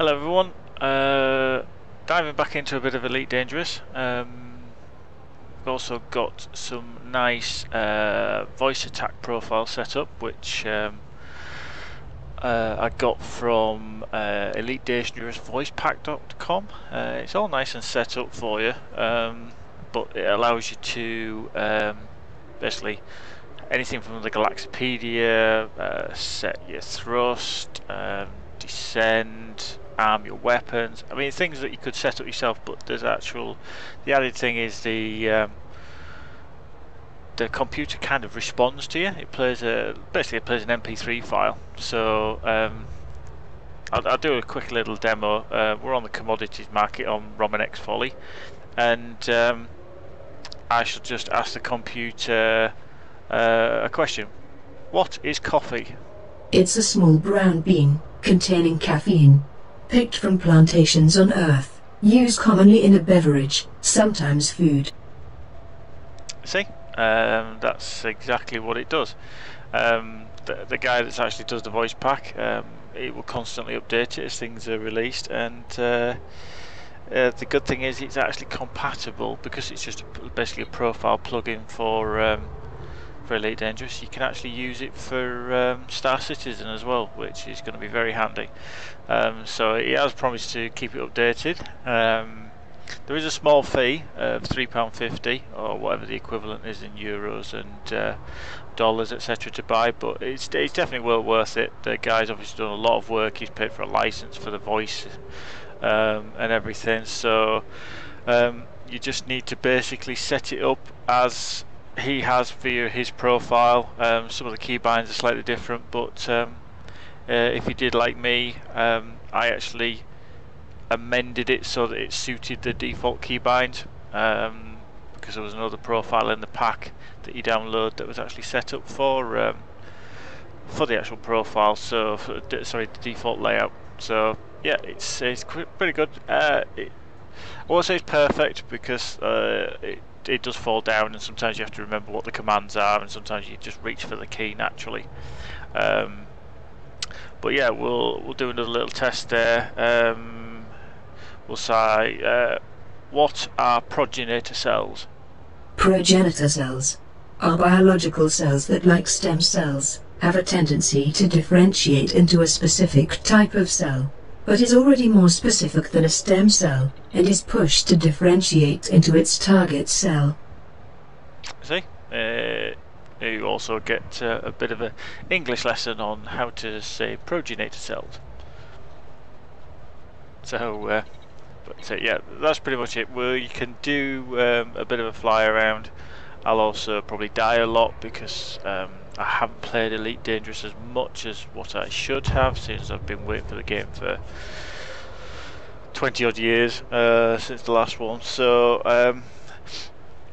Hello everyone, diving back into a bit of Elite Dangerous. We've also got some nice voice attack profile set up, which I got from EliteDangerousVoicePack.com. It's all nice and set up for you, but it allows you to basically anything from the Galaxipedia, set your thrust, descend, arm your weapons. I mean, things that you could set up yourself, but the added thing is the computer kind of responds to you. It plays basically it plays an MP3 file. So I'll do a quick little demo. We're on the commodities market on Romanex Folly, and I shall just ask the computer a question. What is coffee? It's a small brown bean containing caffeine, picked from plantations on Earth, used commonly in a beverage, sometimes food. See, that's exactly what it does. The guy that actually does the voice pack, it will constantly update it as things are released, and the good thing is it's actually compatible because it's just basically a profile plugin for Elite Dangerous. You can actually use it for Star Citizen as well, which is going to be very handy. So he has promised to keep it updated. There is a small fee of £3.50 or whatever the equivalent is in euros and dollars, etc. to buy, but it's definitely well worth it. The guy's obviously done a lot of work. He's paid for a license for the voice and everything, so you just need to basically set it up as he has via his profile. Some of the keybinds are slightly different, but if you did like me, I actually amended it so that it suited the default keybind, because there was another profile in the pack that you download that was actually set up for the actual profile, so sorry, the default layout. So yeah, it's pretty good. I won't say it's perfect because it does fall down, and sometimes you have to remember what the commands are, and sometimes you just reach for the key naturally. But yeah, we'll do another little test there. We'll say, what are progenitor cells? Progenitor cells are biological cells that, like stem cells, have a tendency to differentiate into a specific type of cell, but is already more specific than a stem cell and is pushed to differentiate into its target cell. See, you also get a bit of an English lesson on how to say progenitor cells. So, but yeah, that's pretty much it. Well, you can do a bit of a fly around. I'll also probably die a lot because I haven't played Elite Dangerous as much as what I should have, since I've been waiting for the game for 20 odd years since the last one. So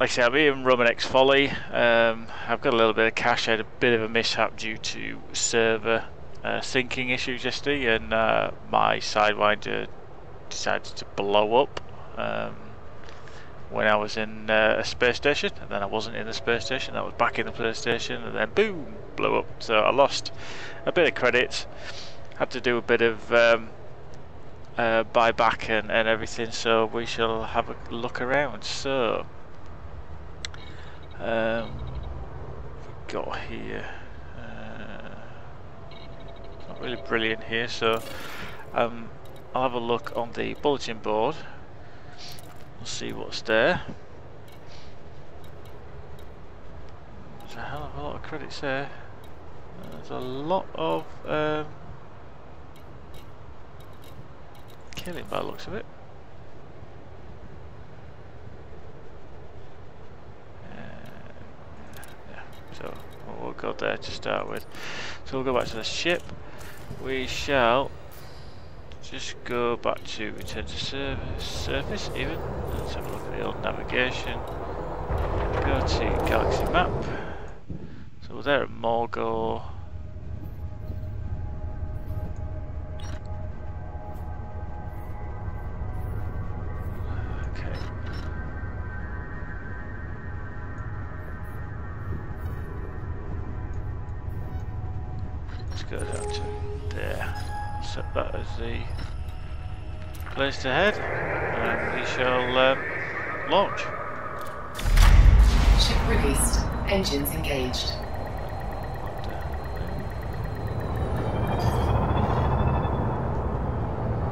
like I say, I'm in Romanex Folly. I've got a little bit of cash. I had a bit of a mishap due to server syncing issues yesterday, and my Sidewinder decided to blow up when I was in a space station, and then I wasn't in the space station, I was back in the space station, and then boom, blew up. So I lost a bit of credits, had to do a bit of buyback and everything, so we shall have a look around. So we've got here, it's not really brilliant here, so I'll have a look on the bulletin board. We'll see what's there. There's a hell of a lot of credits there. There's a lot of killing by the looks of it. Yeah, so we'll go there to start with. So we'll go back to the ship. We shall just go back to return to surface even. Let's have a look at the old navigation. Go to galaxy map. So we're there at Morgul. Okay. Let's go down to there. Set that as the place to head, and we shall launch. Ship released. Engines engaged.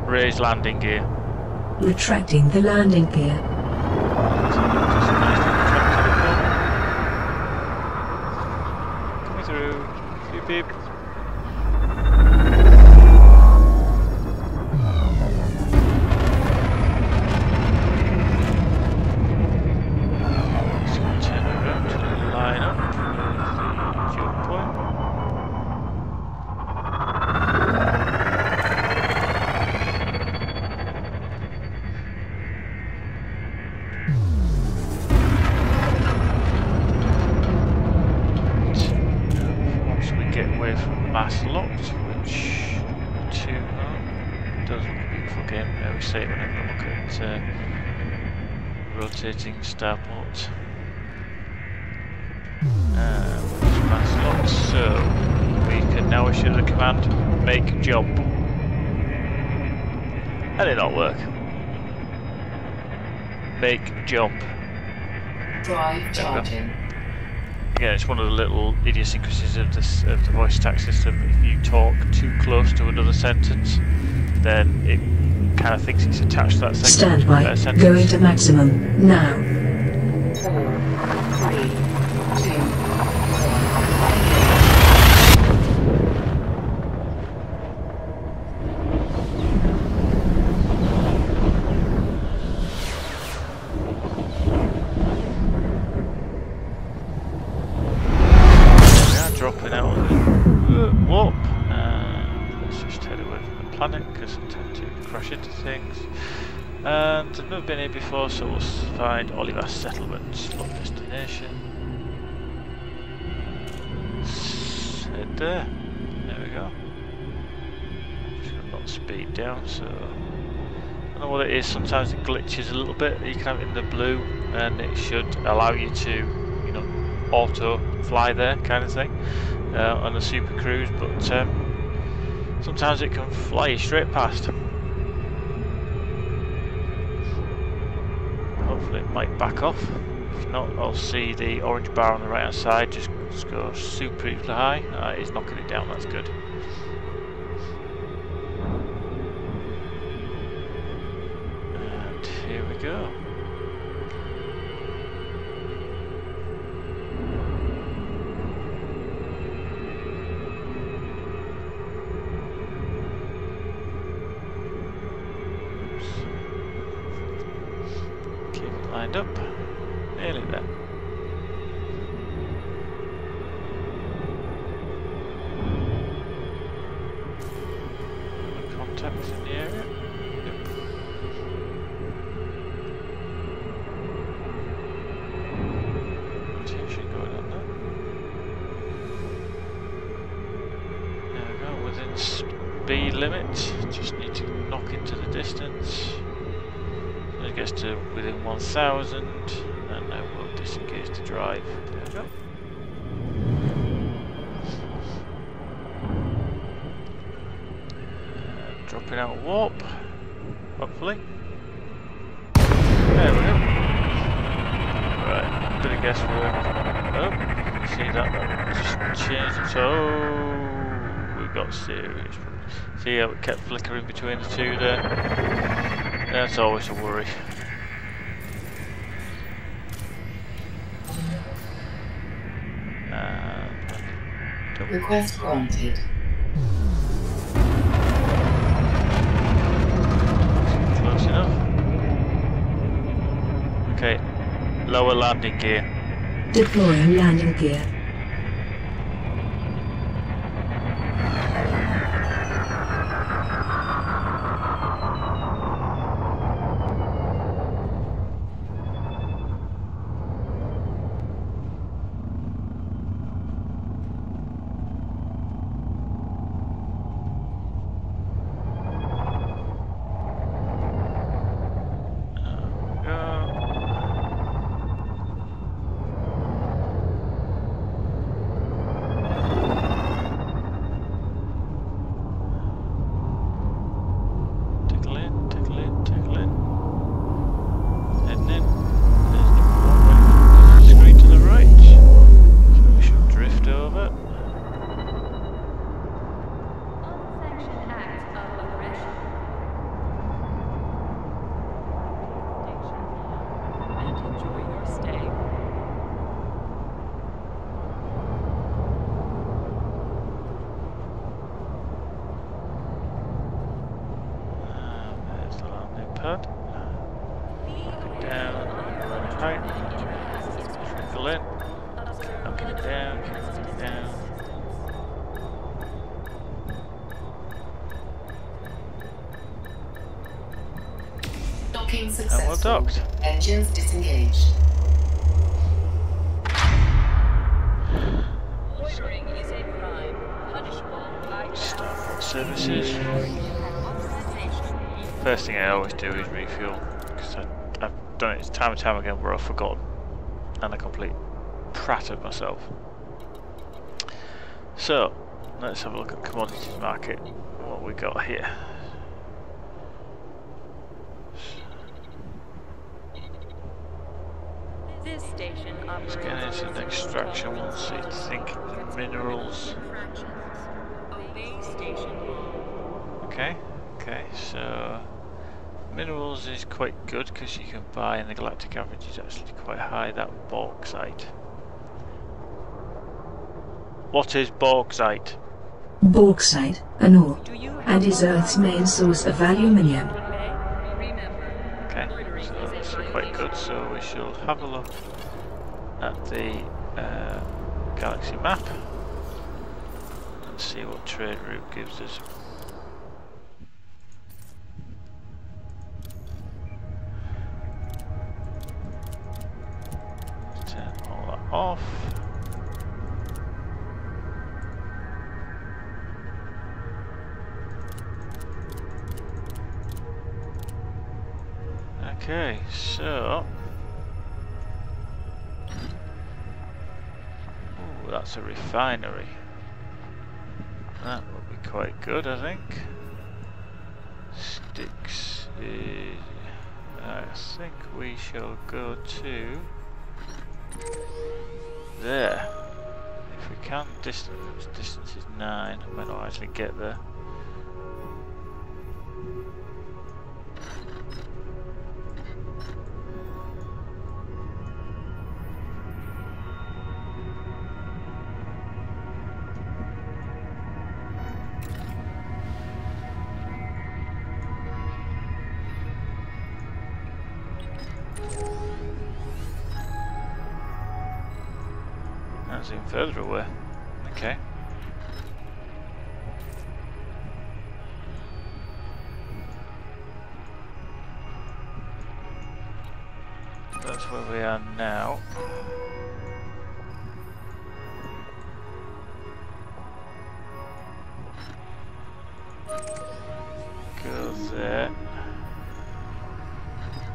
Raise landing gear. Retracting the landing gear. Coming through. Beep beep. Turn around to line up with the fuel point. Once we get away from mass locked, which does look a beautiful game. I always say it whenever I look at rotating starport. Mass locked, so we can now issue the command make jump. And it'll work. Make jump. Drive charging. Again, it's one of the little idiosyncrasies of this of the voice attack system. If you talk too close to another sentence, then it kind of thinks it's attached to that Standby. sentence. Going to maximum. Now. 4, 3, 2, 1. Dropping out of the warp. Let's just head away from the planet because I tend to crash into things. And I've never been here before, so we'll find Olivas settlement, slot destination. Head there. There we go. Just gonna knock speed down, so I don't know what it is. Sometimes it glitches a little bit. You can have it in the blue, and it should allow you to, auto fly there, kind of thing, on a super cruise. But sometimes it can fly you straight past. Hopefully it might back off. If not, I'll see the orange bar on the right hand side just go super high. It's knocking it down, that's good. And here we go. Lined up, nearly there. Contacts in the area. Yep. Rotation going on there. There we go, within speed limit. Just need to knock into the distance. It gets to within 1,000, and now we'll disengage the drive. There we go. Dropping out warp, hopefully. There we go. Right, bit of guesswork. Oh, see that just changed it. So we got serious. See how it kept flickering between the two there? That's always a worry. Request granted. Close enough. Okay, lower landing gear. Deploying landing gear. Trickle in. Knocking it down, knocking it down. Docking And successful. we're docked. Engines disengaged. Loitering is a crime, punishable by death. Starport services. First thing I always do is refuel, because I've done it time and time again where I've forgotten, and a complete prat of myself. So, let's have a look at commodities market, what we got here. This station Let's operates get into the extraction one, so you think minerals. Obey station. Okay, so minerals is quite good because you can buy, and the galactic average is actually quite high, that bauxite. What is bauxite? Bauxite, an ore, Do you and is Earth's main source of aluminium. Remember, Okay, so that's quite good, so we shall have a look at the galaxy map and see what trade route gives us. Let's turn all that off. Okay, so ooh, that's a refinery. That would be quite good, I think. Sticks is... I think we shall go to there. If we can distance is 9, I might not actually get there. That's even further away. Okay. That's where we are now. Go there.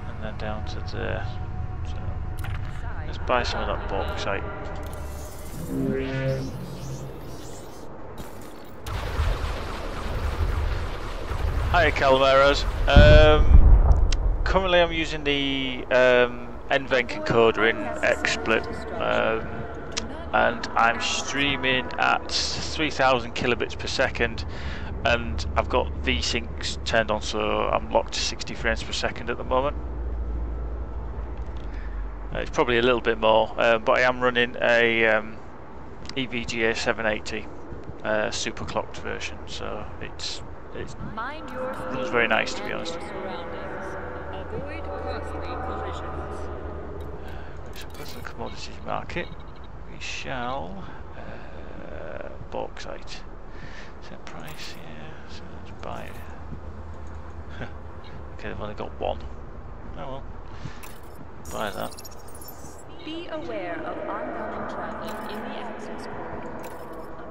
And then down to there. So let's buy some of that bauxite. Hi Calamaros. Currently I'm using the NVENC encoder in XSplit, and I'm streaming at 3000 kilobits per second, and I've got VSyncs turned on, so I'm locked to 60 frames per second at the moment. It's probably a little bit more, but I am running a EVGA 780 super clocked version, so it runs very nice, to be honest. Avoid costly collisions. So go to the commodities market. We shall bauxite. Set price, yeah. So let's buy it. Okay, they've only got one. Oh well. Buy that. Be aware of oncoming traffic in the access corridor.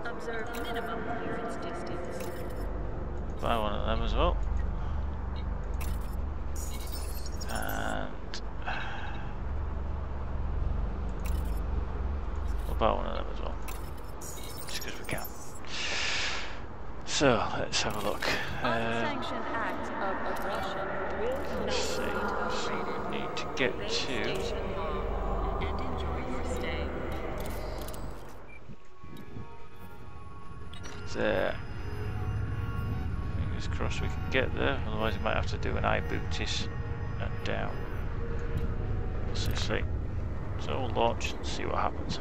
Observe minimum clearance distance. Buy one of them as well. And we'll buy one of them as well. Just because we can. So, let's have a look. Unsanctioned acts of aggression will Let's see. So we need to get to... and enjoy your stay. There. Fingers crossed we can get there, otherwise we might have to do an I-bootis and down. Let's just see. So we'll launch and see what happens.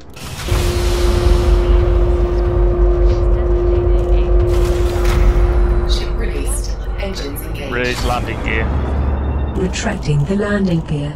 Ship released. Engines engaged. Raise landing gear. Retracting the landing gear.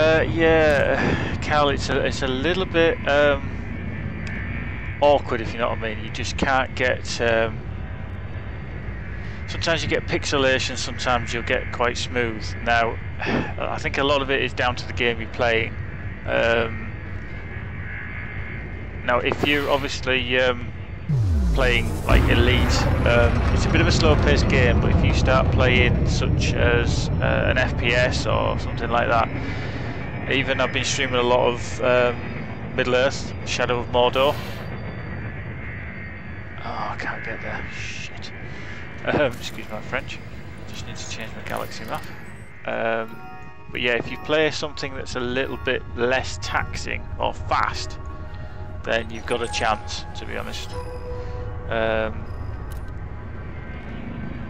Yeah, Cal, it's a little bit awkward, if you know what I mean. You just can't get. Sometimes you get pixelation, sometimes you'll get quite smooth. Now, I think a lot of it is down to the game you're playing. Now, if you're obviously playing like Elite, it's a bit of a slow-paced game, but if you start playing such as an FPS or something like that, even I've been streaming a lot of Middle-earth, Shadow of Mordor. Oh, I can't get there. Shit. Excuse my French. Just need to change my galaxy map. But yeah, if you play something that's a little bit less taxing or fast, then you've got a chance, to be honest.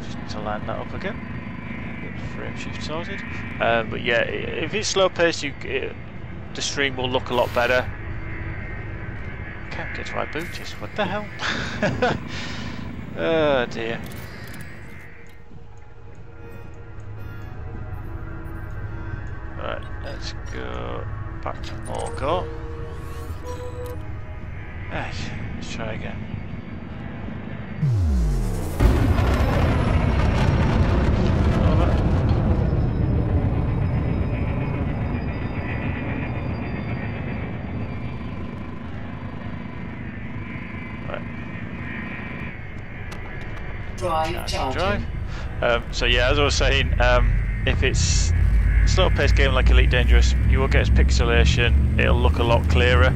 Just need to line that up again. Get the frame shift sorted. But yeah, if it's slow paced, the stream will look a lot better. I can't get to my booties. What the hell? Oh dear. Right, let's go back to Morgort. Right, let's try again. Over. Right. Drive. So yeah, as I was saying, if it's slow-paced game like Elite Dangerous, you will get pixelation. It'll look a lot clearer.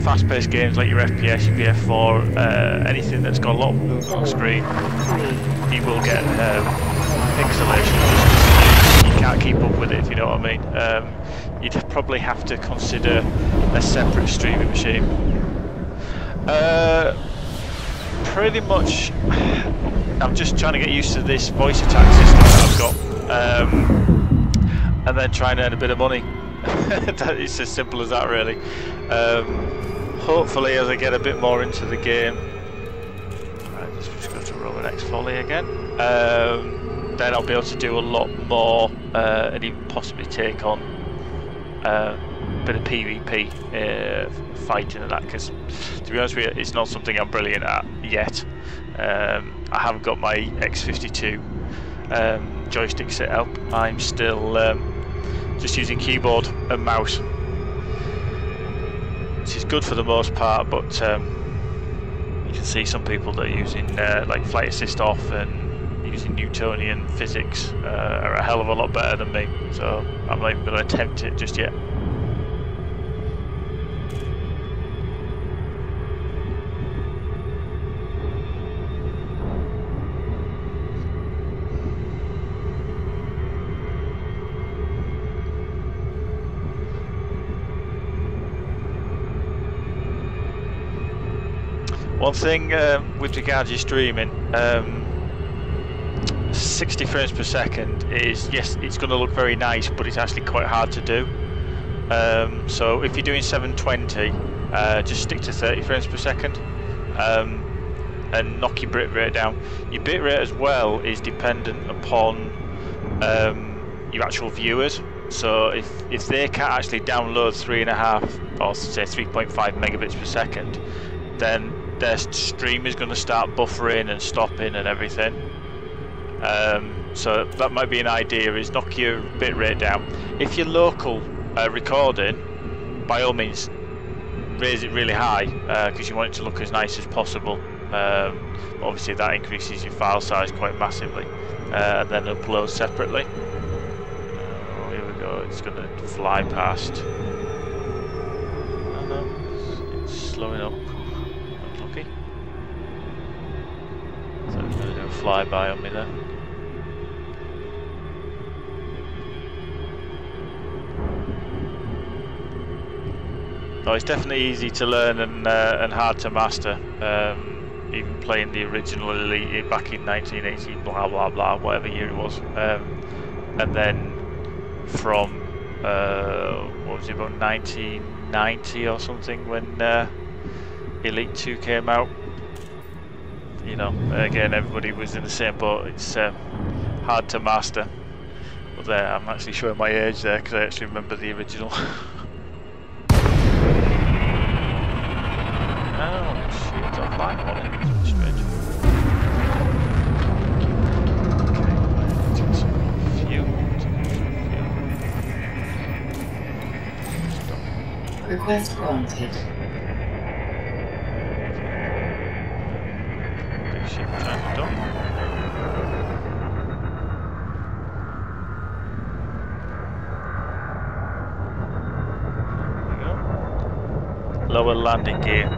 Fast-paced games like your FPS, your BF4, anything that's got a lot of movement on screen, you will get pixelation. You can't keep up with it, if you know what I mean. You'd probably have to consider a separate streaming machine. Pretty much, I'm just trying to get used to this voice attack system that I've got. And then try and earn a bit of money. It's as simple as that, really. Hopefully, as I get a bit more into the game, right, let's just go to Roman X Folly again. Then I'll be able to do a lot more and even possibly take on a bit of PvP fighting and that. Because to be honest with you, it's not something I'm brilliant at yet. I haven't got my X52 joystick set up. I'm still just using keyboard and mouse, which is good for the most part, but you can see some people that are using like flight assist off and using Newtonian physics are a hell of a lot better than me, so I'm not even going to attempt it just yet. One thing with regard to your streaming, 60 frames per second is, yes, it's going to look very nice, but it's actually quite hard to do. So if you're doing 720, just stick to 30 frames per second and knock your bitrate down. Your bitrate as well is dependent upon your actual viewers. So if they can't actually download 3.5 or say 3.5 megabits per second, then their stream is going to start buffering and stopping and everything. So that might be an idea, is knock your bitrate down. If you're local recording, by all means raise it really high because you want it to look as nice as possible. Obviously that increases your file size quite massively, and then upload separately. Here we go, it's going to fly past. Oh no, it's slowing up. Unlucky. So it's going to do a flyby on me there. Oh, it's definitely easy to learn and hard to master. Even playing the original Elite back in 1980, blah blah blah, whatever year it was, and then from what was it, about 1990 or something, when Elite 2 came out. You know, again, everybody was in the same boat. It's hard to master. But there, I'm actually showing my age there because I actually remember the original. Oh shit, I'm fine on it. Strange. Okay, take some fuel. Request granted. Big ship trying to dock. Lower landing gear.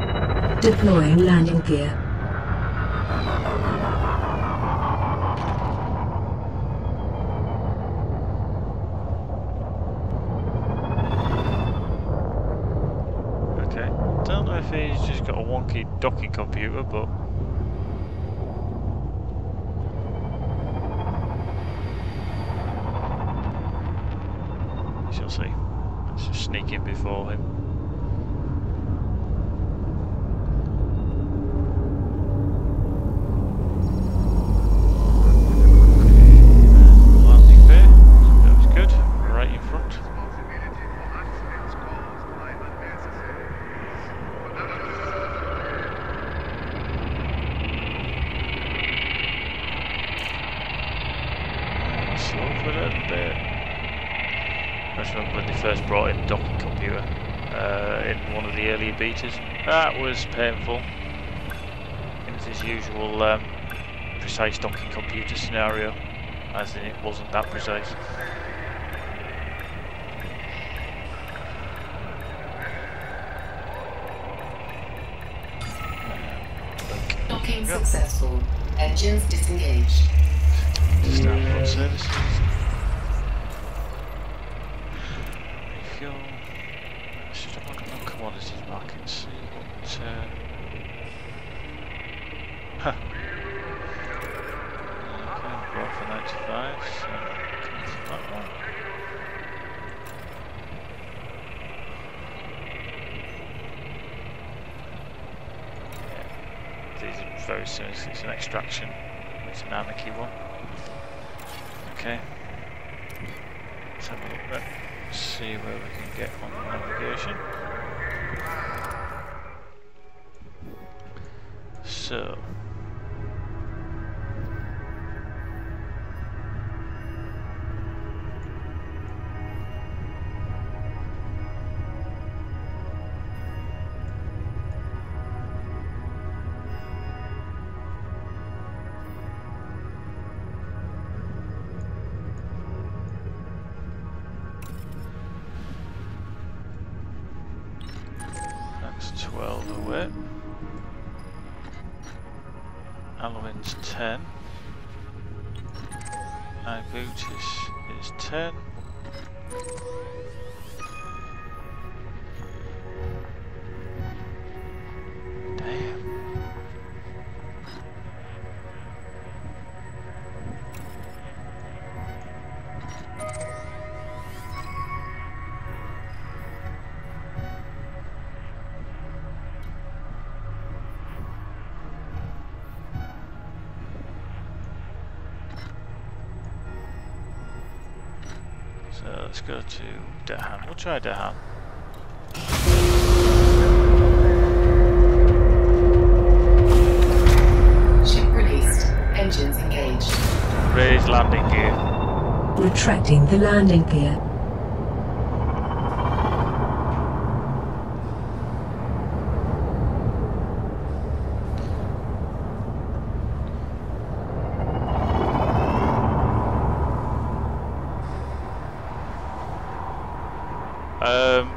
Deploying landing gear. Okay, don't know if he's just got a wonky docking computer, but we shall see. Let's just sneak in before him. Brought in docking computer in one of the earlier betas. That was painful. It was his usual precise docking computer scenario, as in it wasn't that precise. Docking successful. Engines disengaged. Standard services. Let's just have a look at the commodities market and see what. Okay, brought for 95, so cancel that one. Yeah, these are very soon. It's an extraction. It's an anarchy one. Okay. Let's have a look there. See where we can get on the navigation. So that's 12 away. Alwyn's 10. Ibutis is 10. Damn. So let's go to Dahan. We'll try Dahan. Ship released. Engines engaged. Raise landing gear. Retracting the landing gear.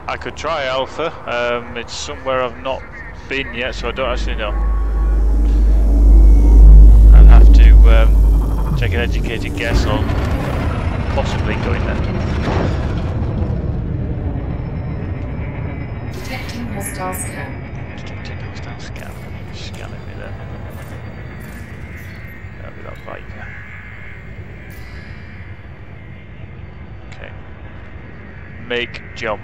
I could try Alpha. It's somewhere I've not been yet, so I don't actually know. I'd have to take an educated guess on possibly going there. Detecting hostile scan. Detecting hostile scan. Scanning me there. That'll be that Viper. Okay. Make jump.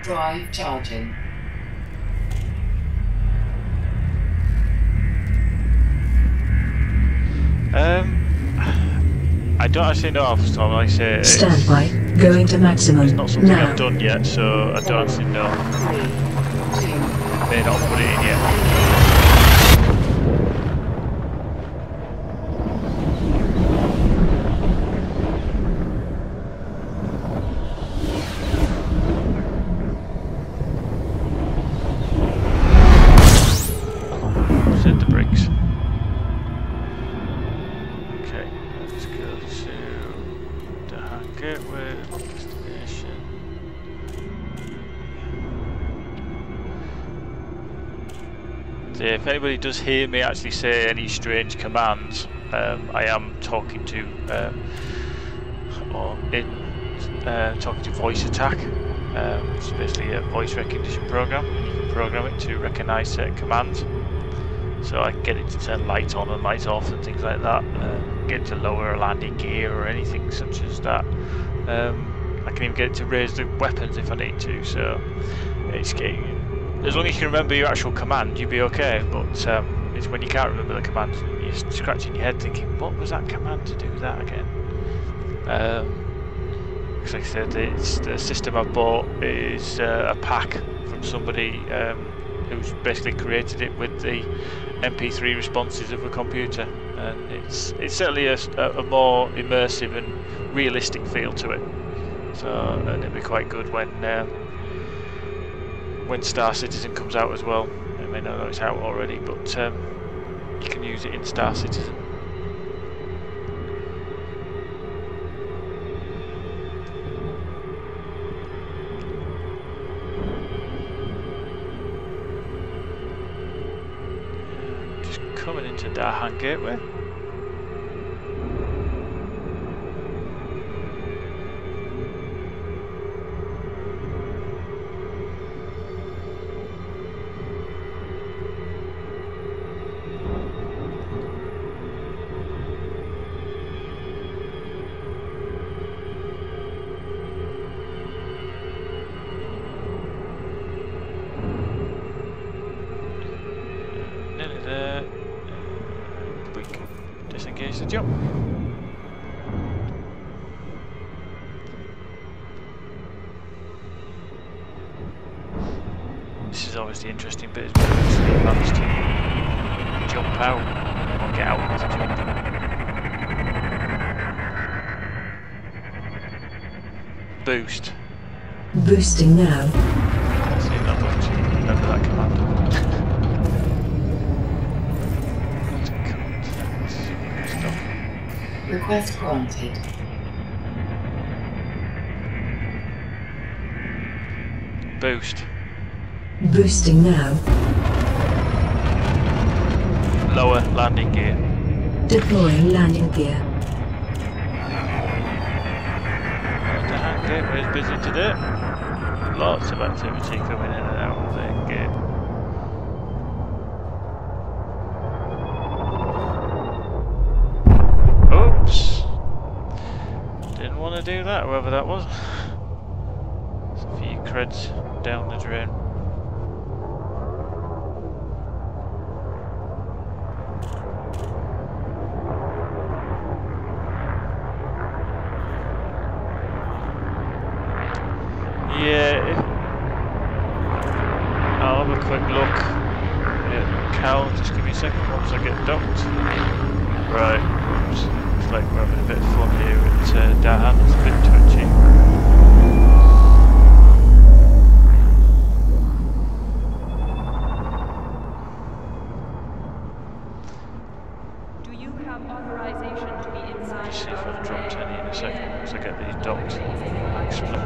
Drive charging. I I don't actually know off the top. Like I say, Standby. Going to maximum. it's not something now. I've done yet, so I don't actually know. 3, 2, May not put it in yet. Set the brakes. Okay, let's go to the Gateway destination. So if anybody does hear me actually say any strange commands, I am talking to talking to Voice Attack. It's basically a voice recognition program, and you can program it to recognise certain commands. So I can get it to turn lights on and lights off and things like that. Get it to lower a landing gear or anything such as that. I can even get it to raise the weapons if I need to. So it's getting. As long as you can remember your actual command, you'll be okay. But it's when you can't remember the command, you're scratching your head thinking, what was that command to do that again? Because like I said, the system I bought is a pack from somebody who's basically created it with the MP3 responses of a computer, and it's certainly a more immersive and realistic feel to it. So, and it'll be quite good when Star Citizen comes out as well. I may not know it's out already, but you can use it in Star Citizen. Just coming into Dahan Gateway. Nearly there. We can disengage the jump. This is always the interesting bit, is when you manage to jump out or get out of the jump. Boost. Boosting now. See, that works. Remember that command. Stop. request granted. Boost. Boosting now. Lower landing gear. Deploying landing gear. The hand gateway is busy today. Lots of activity coming in and out of the gate. Oops! Didn't want to do that, whoever that was. There's a few creds down the drain. Yeah, I'll have a quick look at Cal, just give me a second once I get docked. Right, oops, looks like we're having a bit of fun here at Dahan, it's a bit twitchy. Do you have authorization to be inside? See if I've dropped any in a second once I get these docked. Explain.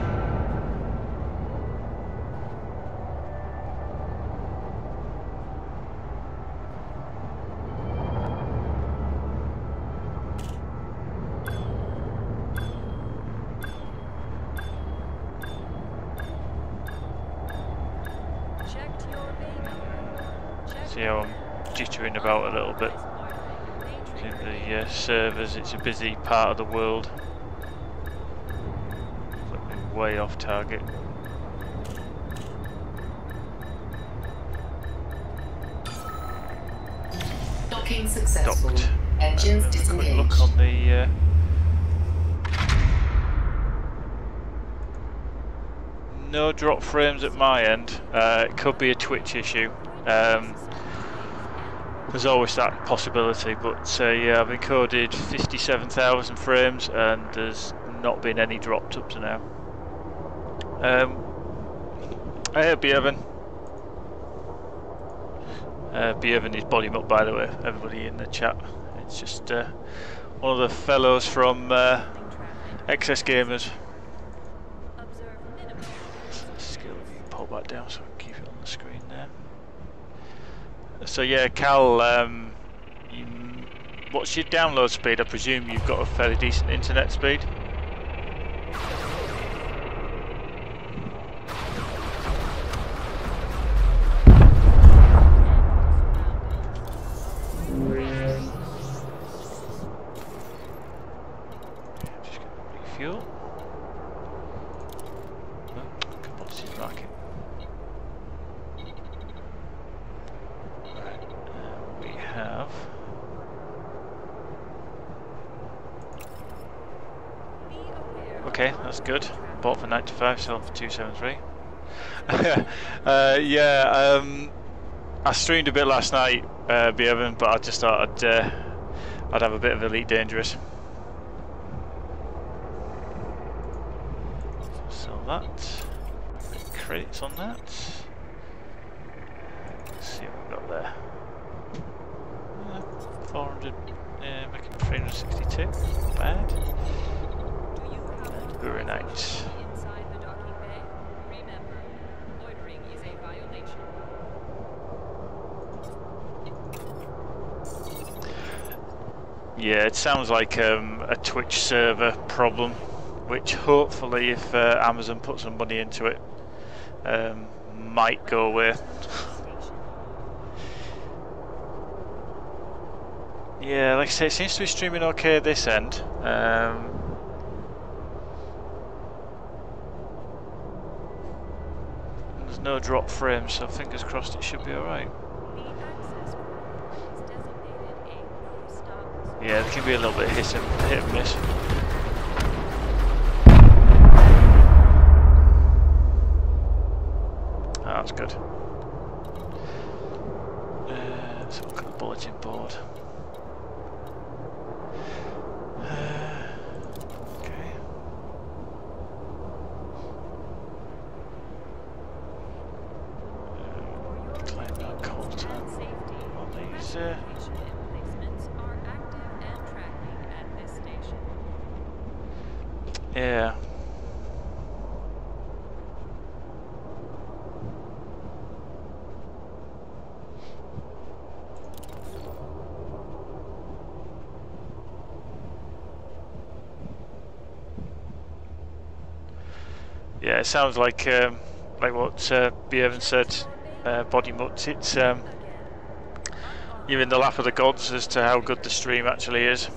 Checked your bay number. Checked See how I'm jittering about a little bit. In the servers, it's a busy part of the world. Like we're way off target. Docking successful. Docked. Engines Quick disengaged. look on the no drop frames at my end. It could be a Twitch issue. There's always that possibility, but yeah, I've encoded 57,000 frames and there's not been any dropped up to now. Hey, Bevan. Bevan is body up, by the way, everybody in the chat. It's just one of the fellows from XS Gamers. Skill, pull that down so I can keep it on the screen there. So yeah, Cal, what's your download speed? I presume you've got a fairly decent internet speed. Just gonna refuel. Oh, commodities market. We have okay, that's good. Bought for 95, sold for 273. Yeah, I streamed a bit last night, Bevan, but I just thought I'd have a bit of Elite Dangerous. Sell that. Credits on that. Let's see what we've got there. 400, making 362, not bad. And Uranite. Inside the docking bay. Remember, loitering is a violation. Yeah, it sounds like a Twitch server problem, which hopefully if Amazon puts some money into it, might go away. Yeah, like I say, it seems to be streaming okay this end. There's no drop frames, so fingers crossed it should be alright. The access corridor is designated a no-stop zone. Yeah, there can be a little bit hit and miss. Oh, that's good. So look at the bulletin board. Okay. Claim that call time on these. Location emplacements are active and tracking at this station. Yeah. Yeah, it sounds like what Bevan said, Body Mutt. It's you're in the lap of the gods as to how good the stream actually is.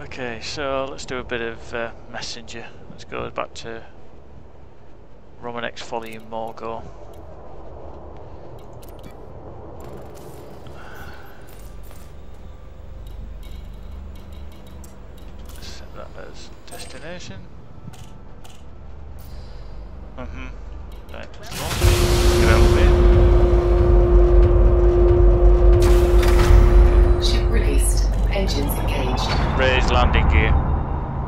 Okay, so let's do a bit of Messenger. Let's go back to Roman X Volume Morgor. Set that as destination. Right, just launch. Get out of here. Ship released. Engines engaged. Raise landing gear.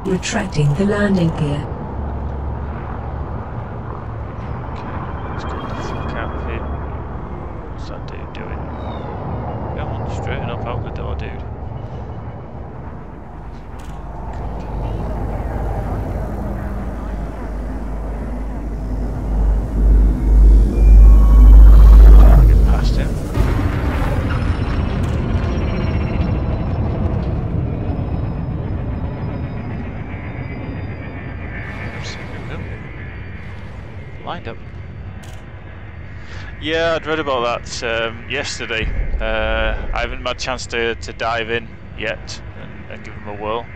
Retracting the landing gear. Okay, let's get the fuck out of here. What's that dude doing? Come on, straighten up out the door, dude. Get past him. Lined up. Yeah, I'd read about that yesterday. I haven't had a chance to dive in yet and give them a whirl.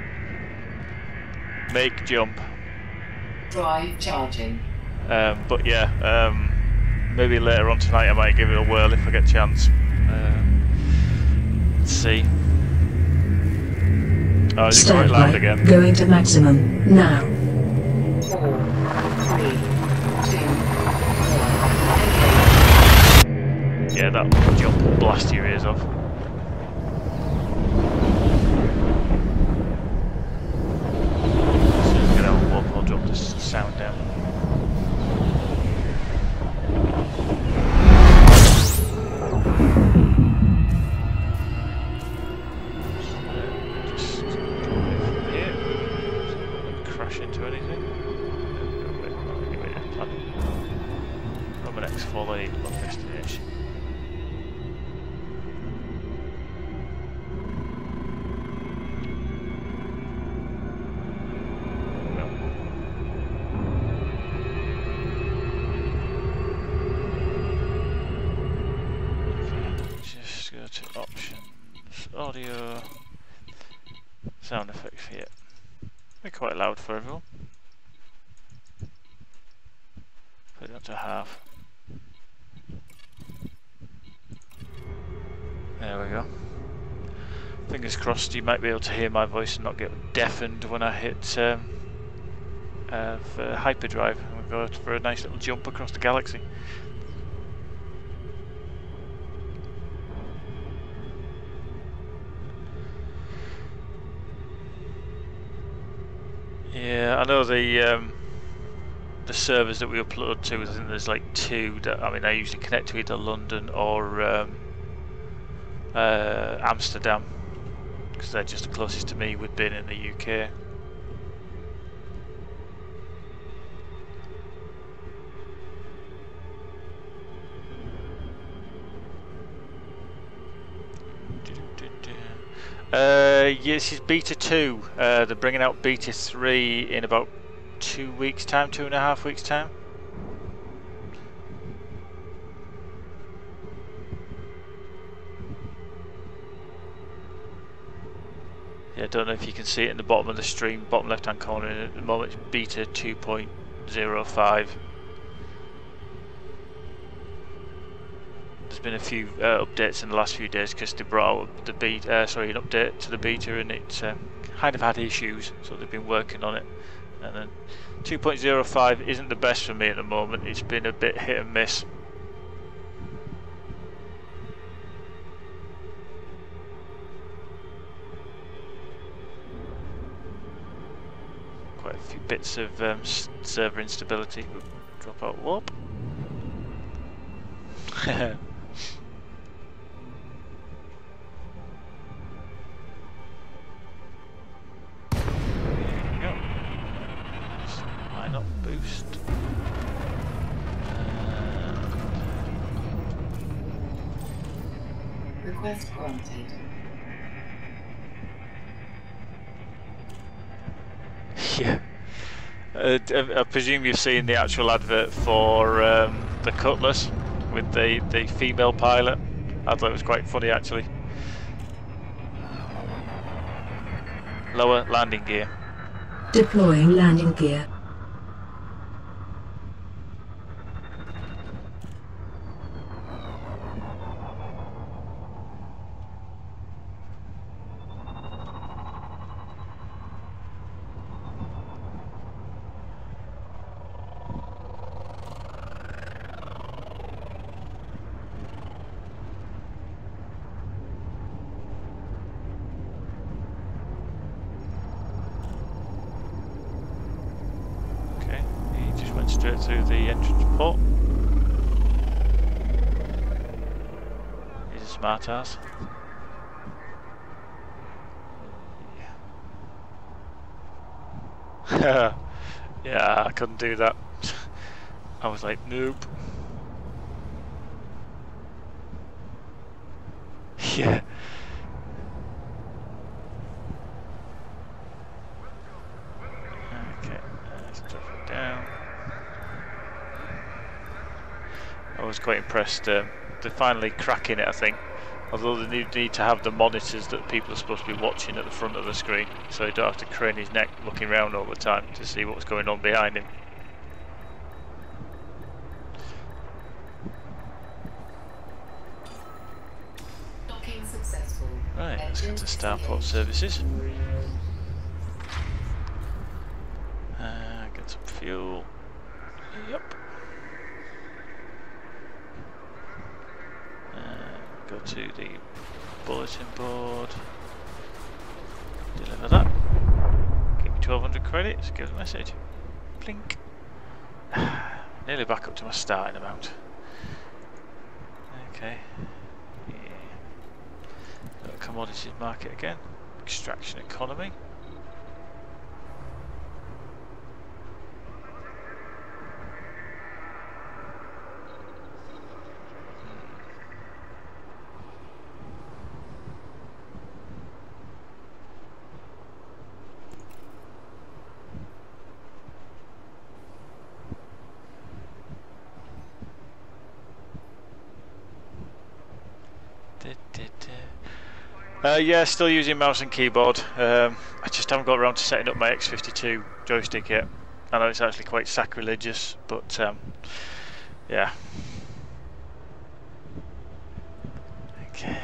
Make jump. Drive charging. But yeah, maybe later on tonight I might give it a whirl if I get a chance. Let's see. Oh, is it quite loud again? Going to maximum now. 4, 3, Yeah, that jump will blast your ears off. As soon as we get out of warp, I'll drop the sound down. Just go away from here. So I don't crash into anything. Roman X48 on destination. Just go to options, audio, sound effects here. They're quite loud for everyone. Put it up to half. There we go. Fingers crossed you might be able to hear my voice and not get deafened when I hit for hyperdrive and we go for a nice little jump across the galaxy. Yeah, I know the servers that we upload to, I think there's like 2 that, I mean, I usually connect to either London or Amsterdam, because they're just the closest to me with being in the UK. Yes, it's Beta 2. They're bringing out Beta 3 in about 2 weeks' time, 2.5 weeks' time. Yeah, I don't know if you can see it in the bottom of the stream, bottom left hand corner. At the moment it's Beta 2.05. There's been a few updates in the last few days because they brought out the beta, an update to the beta, and it kind of had issues, so they've been working on it. And then 2.05 isn't the best for me at the moment. It's been a bit hit and miss. Quite a few bits of server instability. Drop out warp. Boost. Request granted. Yeah. I presume you've seen the actual advert for the Cutlass with the female pilot. I thought it was quite funny actually. Lower landing gear. Deploying landing gear. Straight through the entrance port. He's a smart ass. Yeah, I couldn't do that. I was like, nope. Yeah. Okay, let's drop it down. I was quite impressed. They're finally cracking it, I think. Although they need to have the monitors that people are supposed to be watching at the front of the screen, so he don't have to crane his neck looking around all the time to see what's going on behind him. Docking successful. Right, let's go to Starport Services. Get some fuel. Yep. Go to the bulletin board. Deliver that. Give me 1200 credits. Give the message. Blink. Nearly back up to my starting amount. Okay. Yeah. Go to commodities market again. Extraction economy. Yeah, still using mouse and keyboard. I just haven't got around to setting up my X52 joystick yet. I know it's actually quite sacrilegious, but yeah. Okay.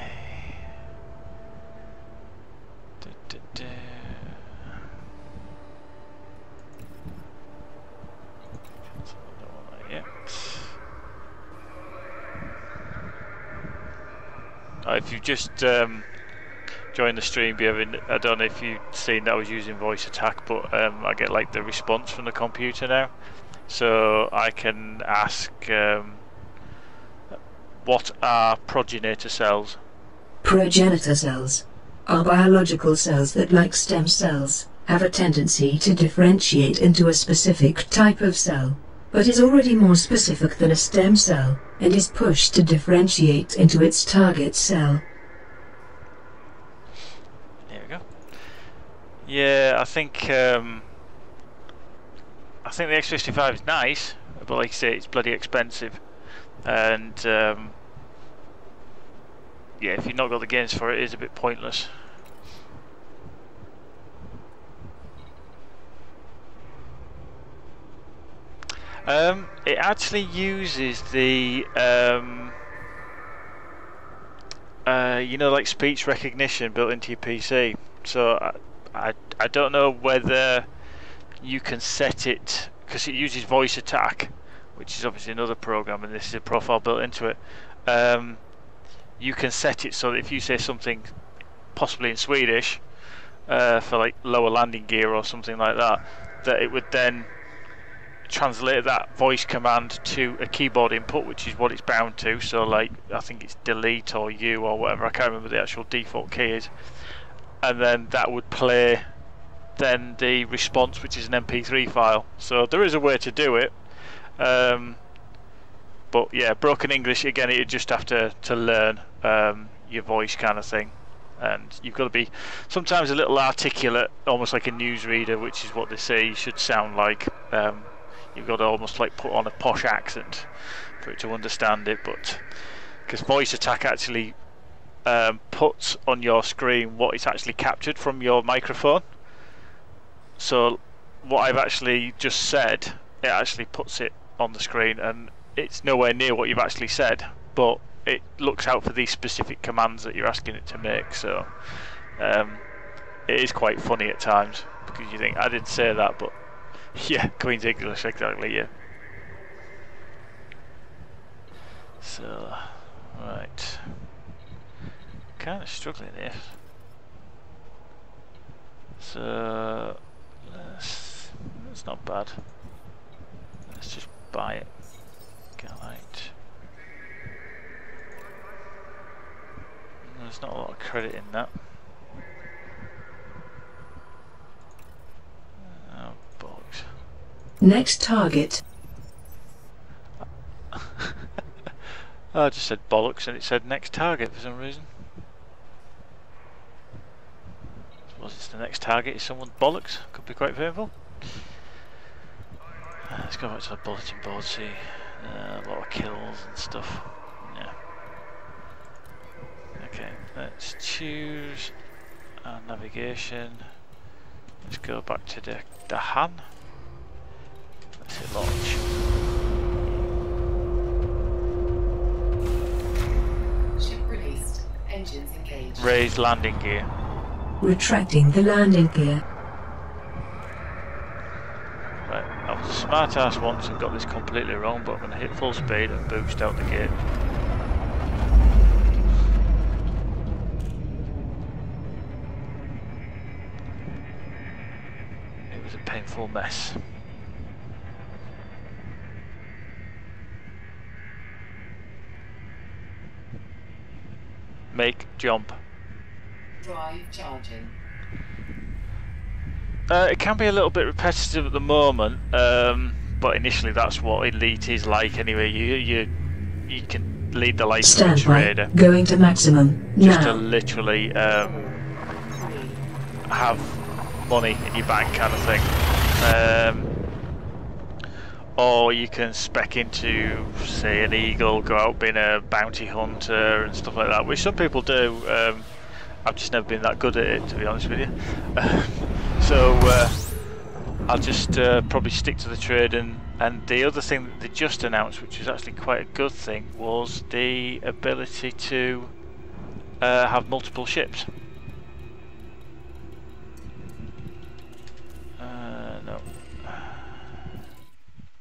If you've just joined the stream, I don't know if you've seen that I was using voice attack, but I get like the response from the computer now, so I can ask what are progenitor cells? Progenitor cells are biological cells that, like stem cells, have a tendency to differentiate into a specific type of cell, but is already more specific than a stem cell, and is pushed to differentiate into its target cell. There we go. Yeah, I think the X55 is nice, but like I say, it's bloody expensive, and yeah, if you've not got the games for it, it is a bit pointless. It actually uses the you know, like speech recognition built into your PC. So I don't know whether you can set it, because it uses voice attack, which is obviously another program, and this is a profile built into it. You can set it so that if you say something possibly in Swedish for like lower landing gear or something like that, that it would then translate that voice command to a keyboard input, which is what it's bound to. So like, I think it's delete or U or whatever, I can't remember the actual default key is, and then that would play then the response, which is an MP3 file. So there is a way to do it, but yeah, broken English again, you just have to learn your voice kind of thing, and you've got to be sometimes a little articulate, almost like a newsreader, which is what they say you should sound like. You've got to almost like put on a posh accent for it to understand it, but because voice attack actually puts on your screen what it's actually captured from your microphone. So what I've actually just said, it actually puts it on the screen, and it's nowhere near what you've actually said, but it looks out for these specific commands that you're asking it to make. So it is quite funny at times, because you think, I didn't say that, but yeah, Queen's English, exactly, yeah. So, right. Kind of struggling here. So, it's not bad. Let's just buy it. Galite. There's not a lot of credit in that. Oh, bollocks. Next target. I just said bollocks and it said next target for some reason. Suppose it's the next target is someone's bollocks. Could be quite painful. Let's go back to the bulletin board, see a lot of kills and stuff. Yeah. Okay, let's choose our navigation. Let's go back to the Han. Let's hit launch. Ship released. Engines engaged. Raise landing gear. Retracting the landing gear. Right, I was a smart ass once and got this completely wrong, but I'm going to hit full speed and boost out the gate. is a painful mess. Make jump. Drive charging. It can be a little bit repetitive at the moment, but initially that's what Elite is like anyway. You can lead the life of a trader. Going to maximum just now. to literally have money in your bank kind of thing. Or you can spec into, say, an eagle, go out being a bounty hunter and stuff like that, which some people do. I've just never been that good at it, to be honest with you. So I'll just probably stick to the trade. And the other thing that they just announced, which is actually quite a good thing, was the ability to have multiple ships. No.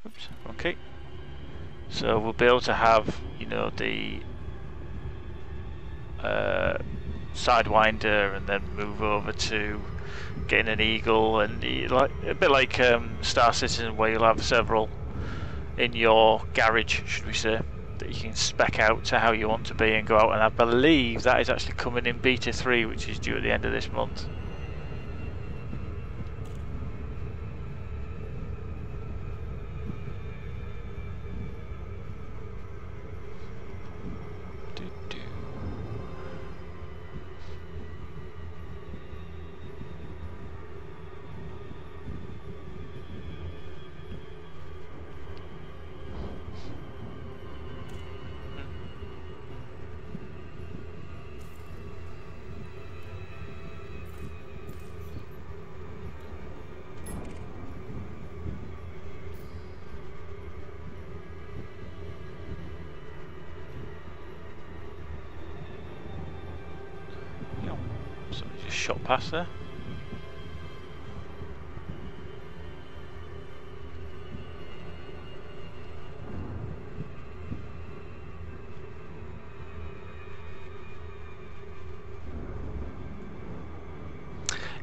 Oops. Okay. So we'll be able to have, you know, the Sidewinder, and then move over to getting an eagle, and like a bit like Star Citizen, where you'll have several in your garage, should we say, that you can spec out to how you want to be and go out. And I believe that is actually coming in beta 3, which is due at the end of this month. Somebody just shot past there.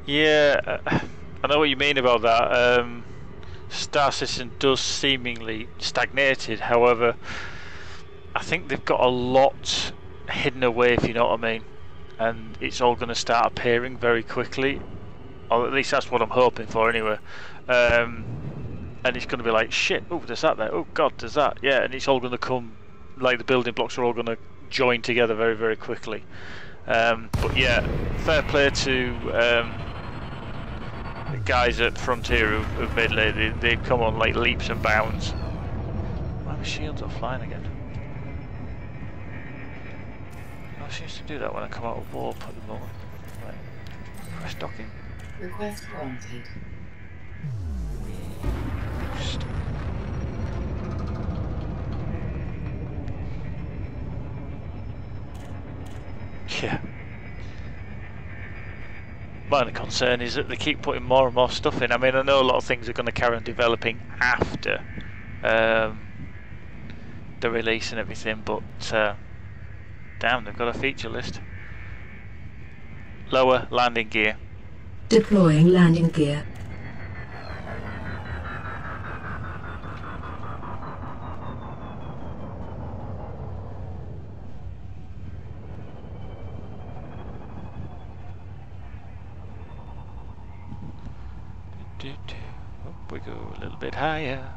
Yeah, I know what you mean about that. Star Citizen does seemingly stagnated, however, I think they've got a lot hidden away, if you know what I mean, and it's all going to start appearing very quickly, or at least that's what I'm hoping for anyway. And it's going to be like, shit, oh, there's that there, oh god, there's that, yeah, and it's all going to come, like the building blocks are all going to join together very, very quickly. But yeah, fair play to the guys at Frontier who've made lately. They've come on like leaps and bounds. Why my shields are flying again? I used to do that when I come out of warp at the moment. Right. Press docking. Request granted. Yeah. My only concern is that they keep putting more and more stuff in. I mean, I know a lot of things are going to carry on developing after the release and everything, but damn, they've got a feature list. Lower landing gear. Deploying landing gear. Up we go a little bit higher.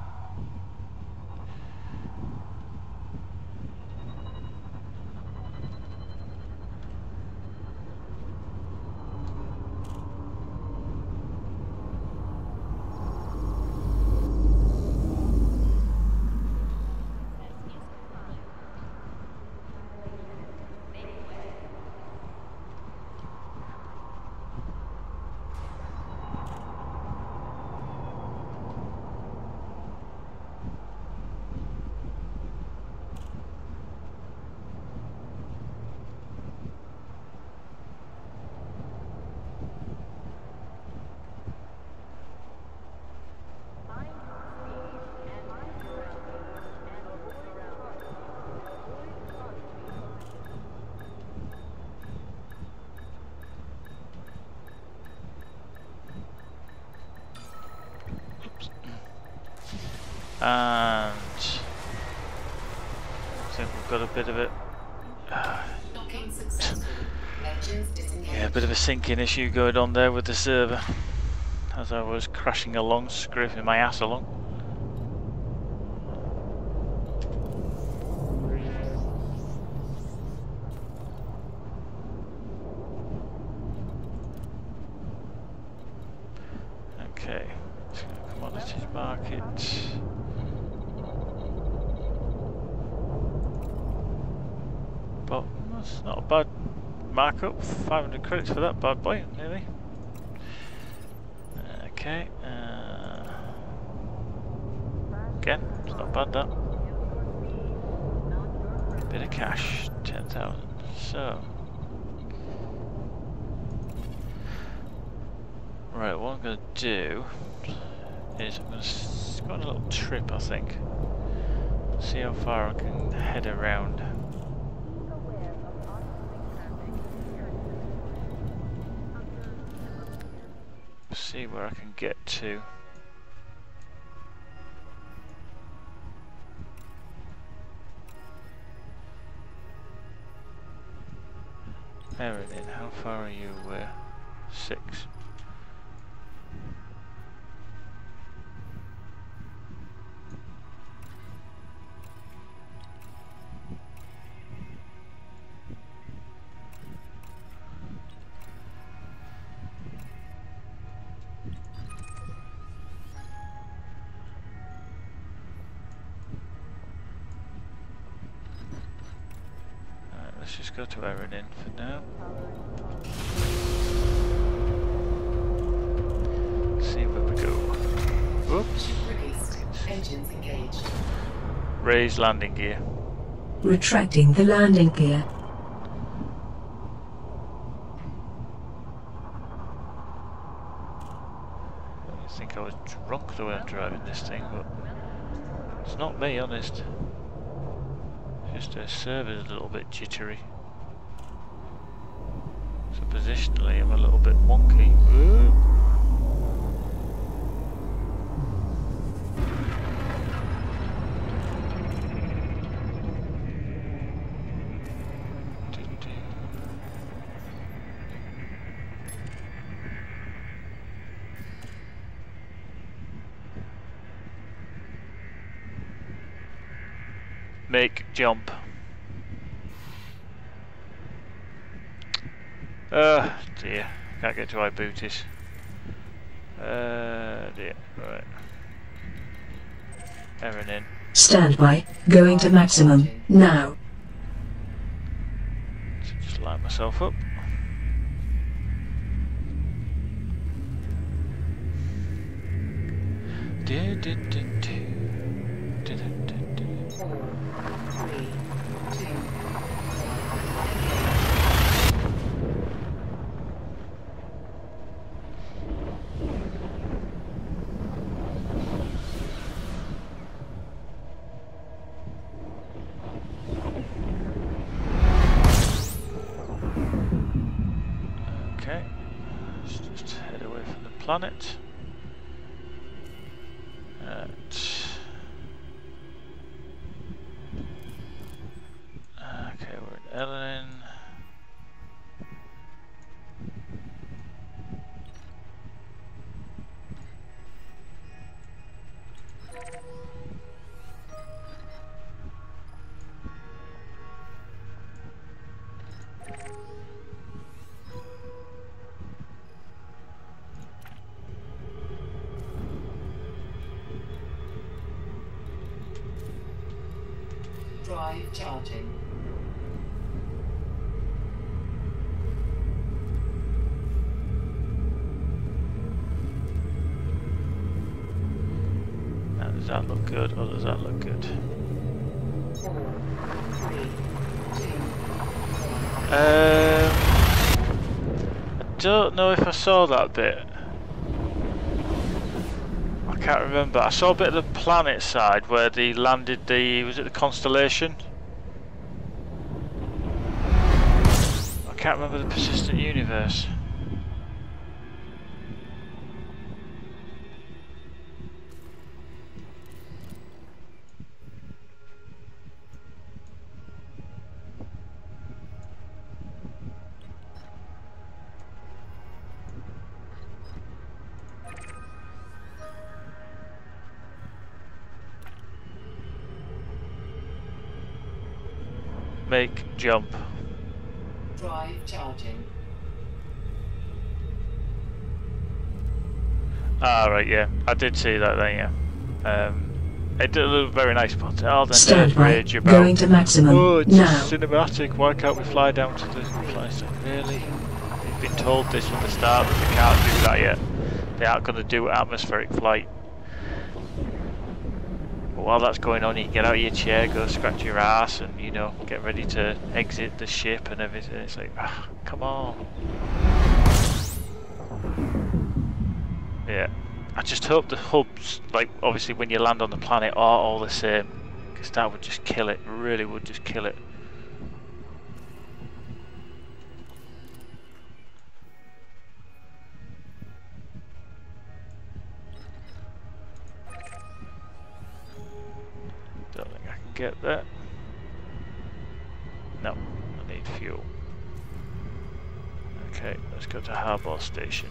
And I think we've got a bit of it. Docking successful. Engines disengaged. Yeah, a bit of a syncing issue going on there with the server as I was crashing along, scraping my ass along. Okay, let's go to commodities market. But that's not a bad markup, 500 credits for that bad boy, nearly. Okay, again, it's not bad that. Bit of cash, 10,000. So, right, what I'm going to do is I'm going to go on a little trip, I think. See how far I can head around. See where I can get to. Erin, how far are you? 6. Let's just go to Erin for now. See where we go. Whoops. Released. Engines engaged. Raise landing gear. Retracting the landing gear. I think I was drunk the way I'm driving this thing, but it's not me, honest. Just the server's a little bit jittery. So positionally I'm a little bit wonky. Ooh. Make jump. Dear, can't get to iBooties. Dear, right. Erin in. Standby. Going to maximum. Now. So just light myself up. Do, do, do, do. Do, do, do, do. 4, 3, 2. Okay, let's just head away from the planet. Okay, we're in Ellen. Drive charging. Now, does that look good or does that look good? 4, 3, 2. I don't know if I saw that bit. I can't remember. I saw a bit of the planet side where they landed the, was it the Constellation? I can't remember the Persistent Universe. make jump. Drive charging. Ah, right, yeah. I did see that then, yeah. It did look very nice, but then Stand there's by. rage about, Going to maximum. oh, it's Now. just cinematic, why can't we fly down to the fly station? Really? You've been told this from the start that they can't do that yet. They aren't going to do atmospheric flight. But while that's going on, you can get out of your chair, go scratch your ass, and, you know, get ready to exit the ship and everything. It's like, ah, come on. Yeah. I just hope the hubs, like, obviously when you land on the planet, are all the same. Because that would just kill it. Really would just kill it. Don't think I can get that. No, I need fuel. Okay, let's go to Harbour Station.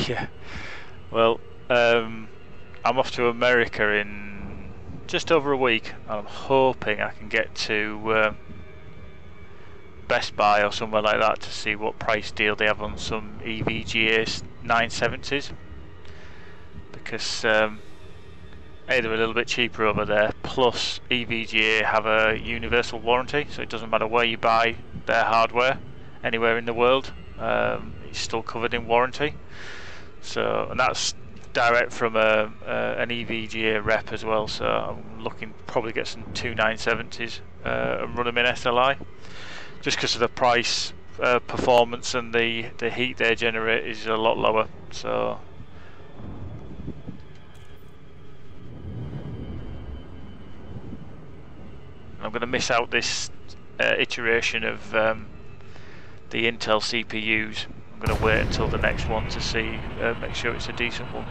Yeah, well, I'm off to America in just over a week. I'm hoping I can get to Best Buy or somewhere like that to see what price deal they have on some EVGA 970s, because A, they're a little bit cheaper over there, plus EVGA have a universal warranty, so it doesn't matter where you buy their hardware anywhere in the world, it's still covered in warranty. So, and that's direct from an EVGA rep as well, so I'm looking to probably get some 2 970s and run them in SLI, just because of the price, performance, and the heat they generate is a lot lower. So I'm going to miss out this iteration of the Intel CPUs. I'm going to wait until the next one to see, make sure it's a decent one.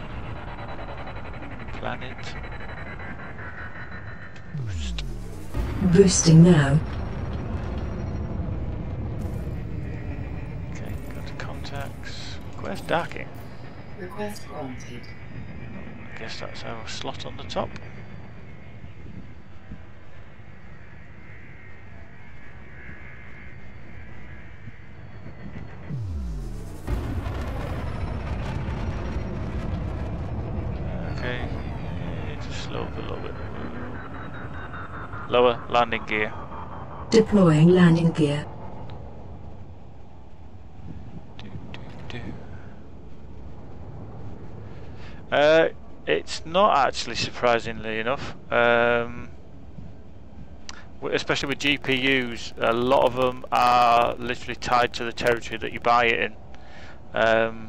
Planet. Boost. Boosting now. Okay, go to contacts. Request docking. Request granted. I guess that's our slot on the top. Okay, just slow up a little bit. Lower landing gear. Deploying landing gear. It's not actually, surprisingly enough. Especially with GPUs, a lot of them are literally tied to the territory that you buy it in,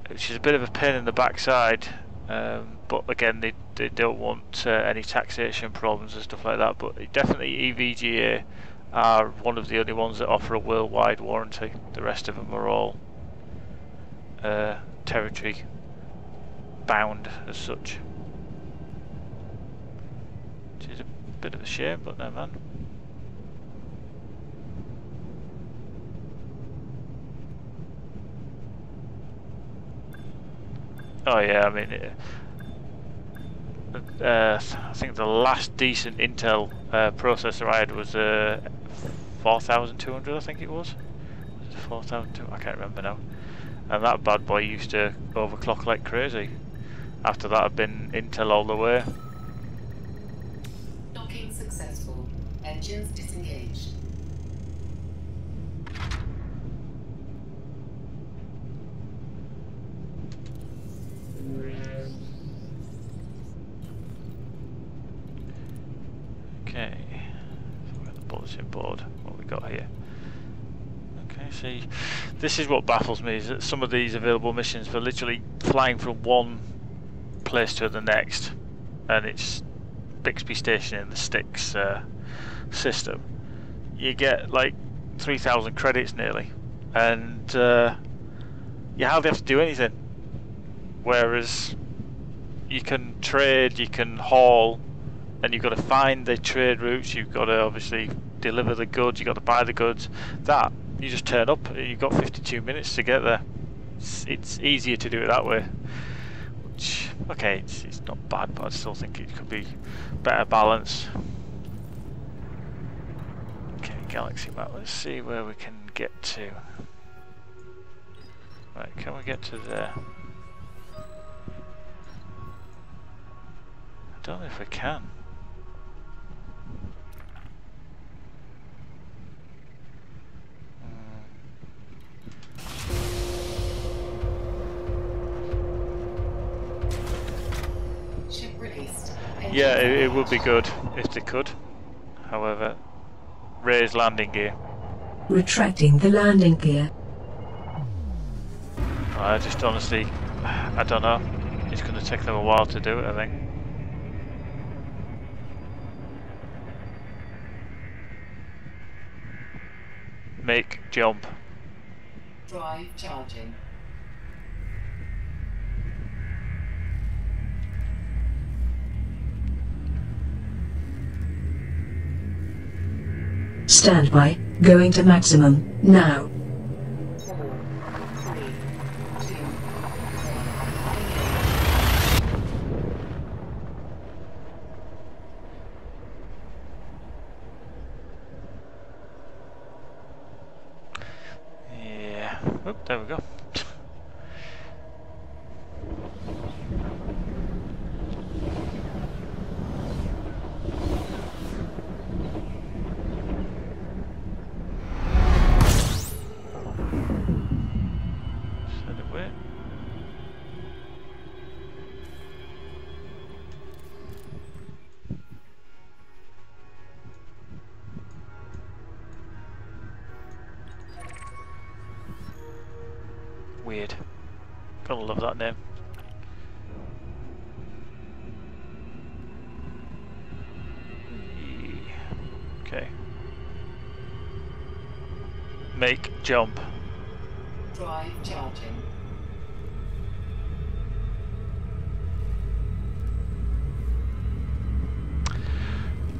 which is a bit of a pain in the backside. But again, they don't want any taxation problems and stuff like that. But definitely EVGA are one of the only ones that offer a worldwide warranty. The rest of them are all territory bound as such, which is a bit of a shame, but no man. Oh yeah, I mean, I think the last decent Intel processor I had was 4200, I think it was. Was it 4200? I can't remember now. And that bad boy used to overclock like crazy. After that, I've been Intel all the way. Docking successful. Engines disengaged. Okay, so we've got the bulletin board. What we got here? Okay, See, this is what baffles me, is that some of these available missions for literally flying from one place to the next, and it's Bixby Station in the Styx system. You get like 3,000 credits nearly, and you hardly have to do anything. Whereas you can trade, you can haul, and you've got to find the trade routes, you've got to obviously deliver the goods, you've got to buy the goods. That, you just turn up, you've got 52 minutes to get there. It's easier to do it that way. Which, okay, it's not bad, but I still think it could be better balance. Okay, galaxy map, let's see where we can get to. Right, can we get to there? I don't know if we can. Ship released. Yeah, it would be good if they could. However, raise landing gear. Retracting the landing gear. I just honestly, I don't know. It's going to take them a while to do it, I think. Make jump. Drive charging. Standby. Going to maximum. Now. 4, 3, 2, Yeah. Oop, there we go. Set it away. Weird. Gotta love that name. Okay. Make jump. drive charging.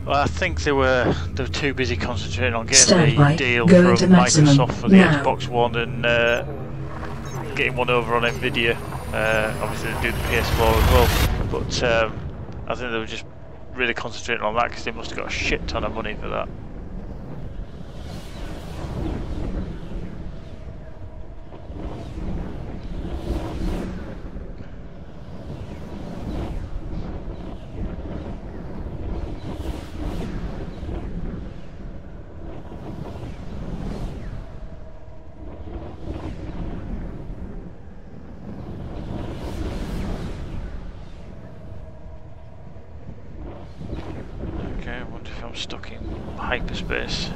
Well, I think they were too busy concentrating on getting Standby. the deal Going from to maximum. Microsoft for the Now. Xbox One and getting one over on Nvidia. Obviously they do the PS4 as well, but I think they were just really concentrating on that because they must have got a shit ton of money for that. Okay, I wonder if I'm stuck in hyperspace.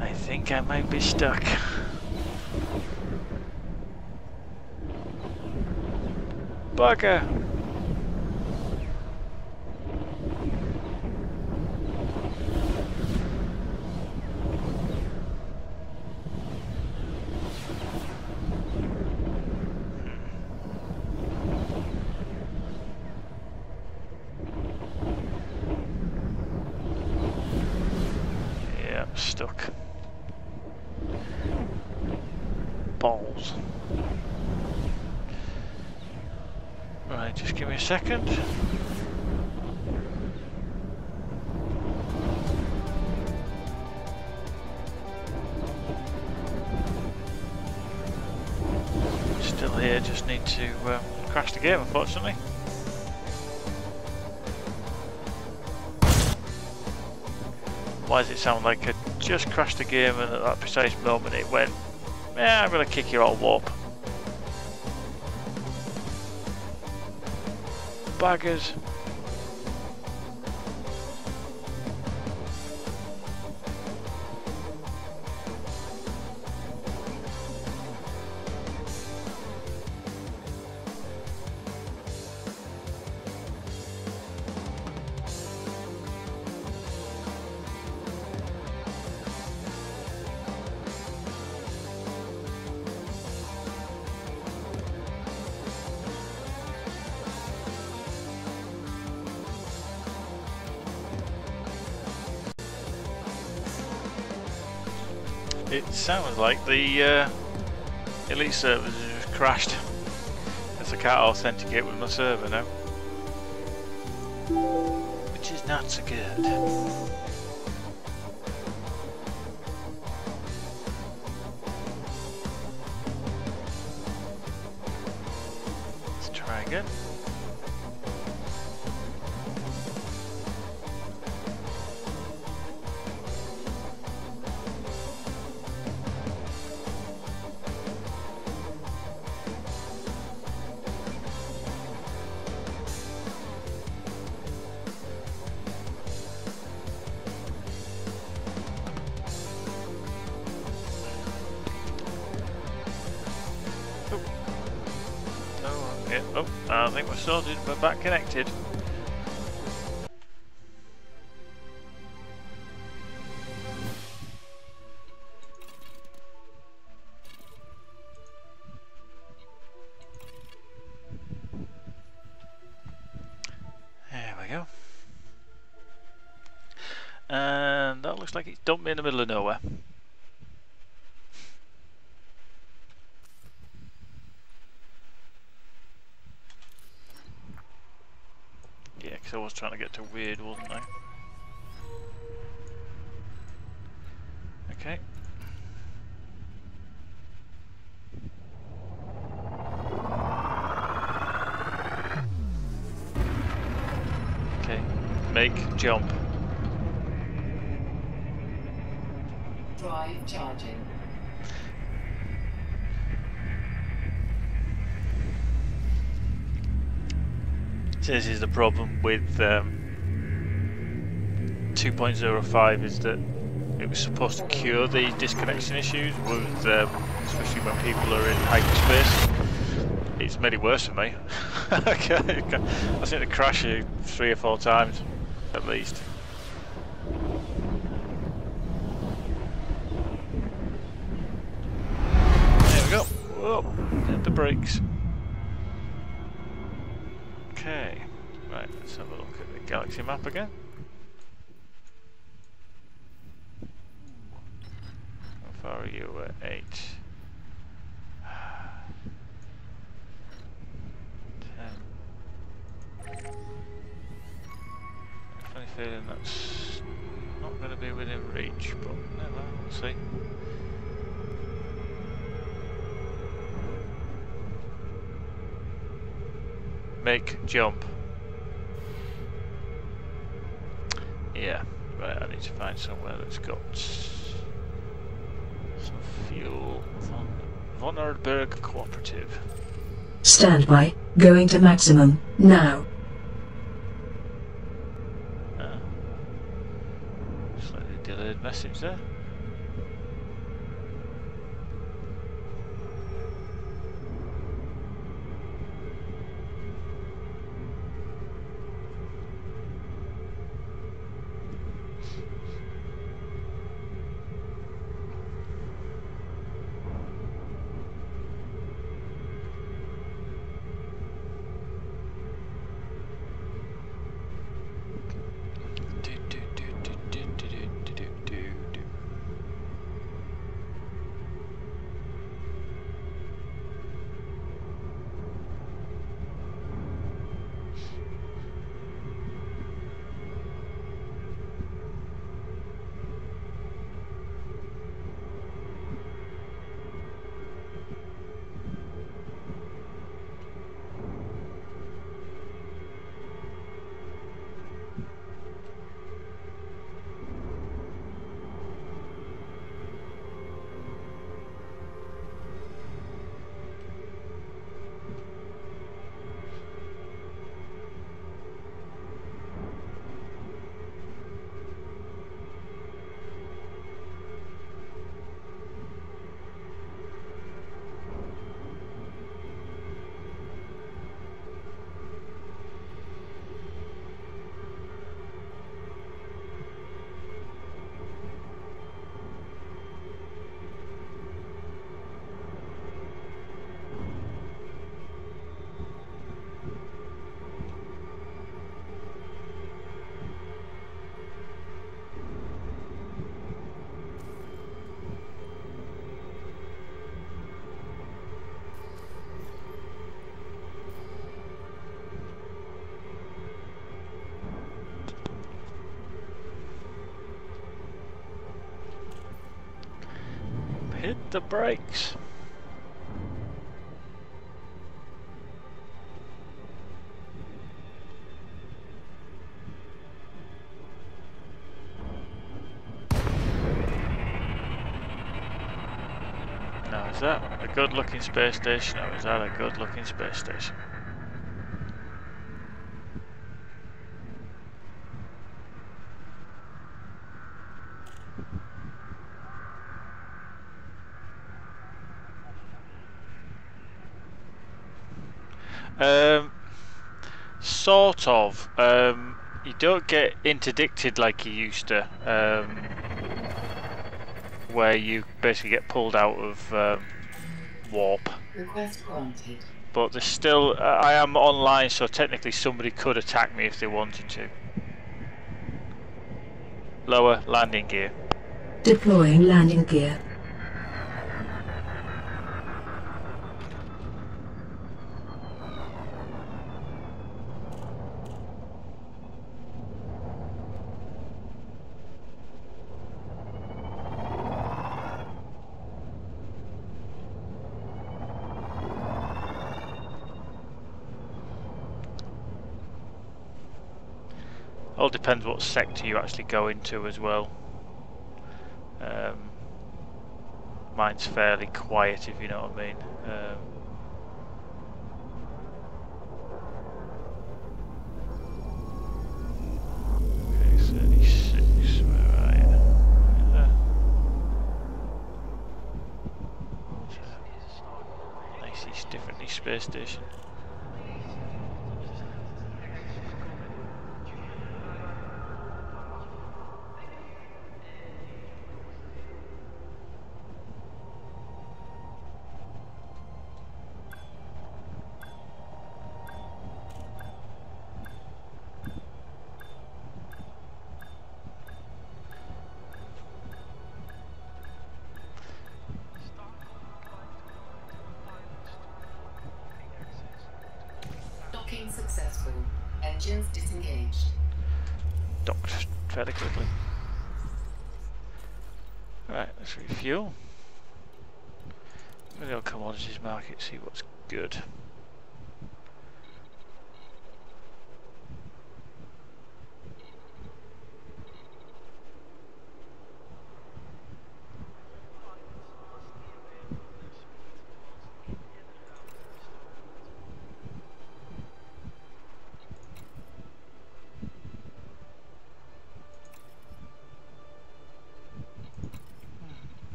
I think I might be stuck. Bugger! Yeah, I'm stuck. Balls. Right, just give me a second. Still here, just need to crash the game, unfortunately. Why does it sound like I just crashed the game and at that precise moment it went, yeah, I'm going to kick you out of warp. baggers. It sounds like the Elite servers have just crashed, as I can't authenticate with my server now, which is not so good. Let's try again. Yeah, oh, I think we're sorted, we're back connected. There we go. And that looks like it's dumped me in the middle of nowhere. Yeah, because I was trying to get to weird, wasn't I? Okay. Okay, make jump. Drive charging. This is the problem with 2.05 is that it was supposed to cure the disconnection issues with, especially when people are in hyperspace. It's made it worse for me. I seem to crash it 3 or 4 times at least. There we go. Whoa, hit the brakes. Okay, right, let's have a look at the galaxy map again. How far are you? 8. 10. Funny feeling that's not going to be within reach, but never, we'll see. Make jump. Yeah, right, I need to find somewhere that's got some fuel. Von Erdberg Cooperative. Standby. Going to maximum. Now. Slightly delayed message there. Hit the brakes. Now, is that a good looking space station or is that a good looking space station? Sort of. You don't get interdicted like you used to, where you basically get pulled out of warp. Request granted. But there's still, I am online, so technically somebody could attack me if they wanted to. Lower landing gear. Deploying landing gear. All depends what sector you actually go into as well. Mine's fairly quiet, if you know what I mean. Okay, 36, where are you? Nice, it's differently space station. Docking successful. Engines disengaged. Docked fairly quickly. Right, let's refuel. We'll go commodities market, see what's good.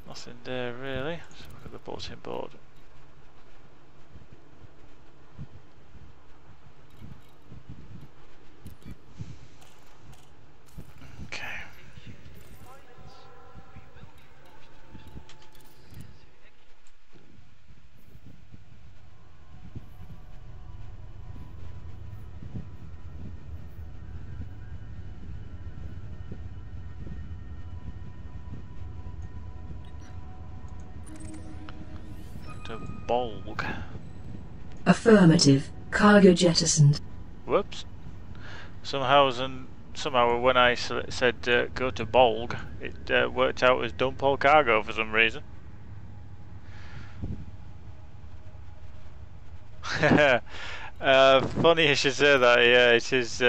Nothing there really. Let's look at the bulletin board. Okay. To Bolg. Affirmative. Cargo jettisoned. Whoops. Somehow when I said go to Bolg, it worked out as dump all cargo for some reason. Funny you should say that. Yeah, it is.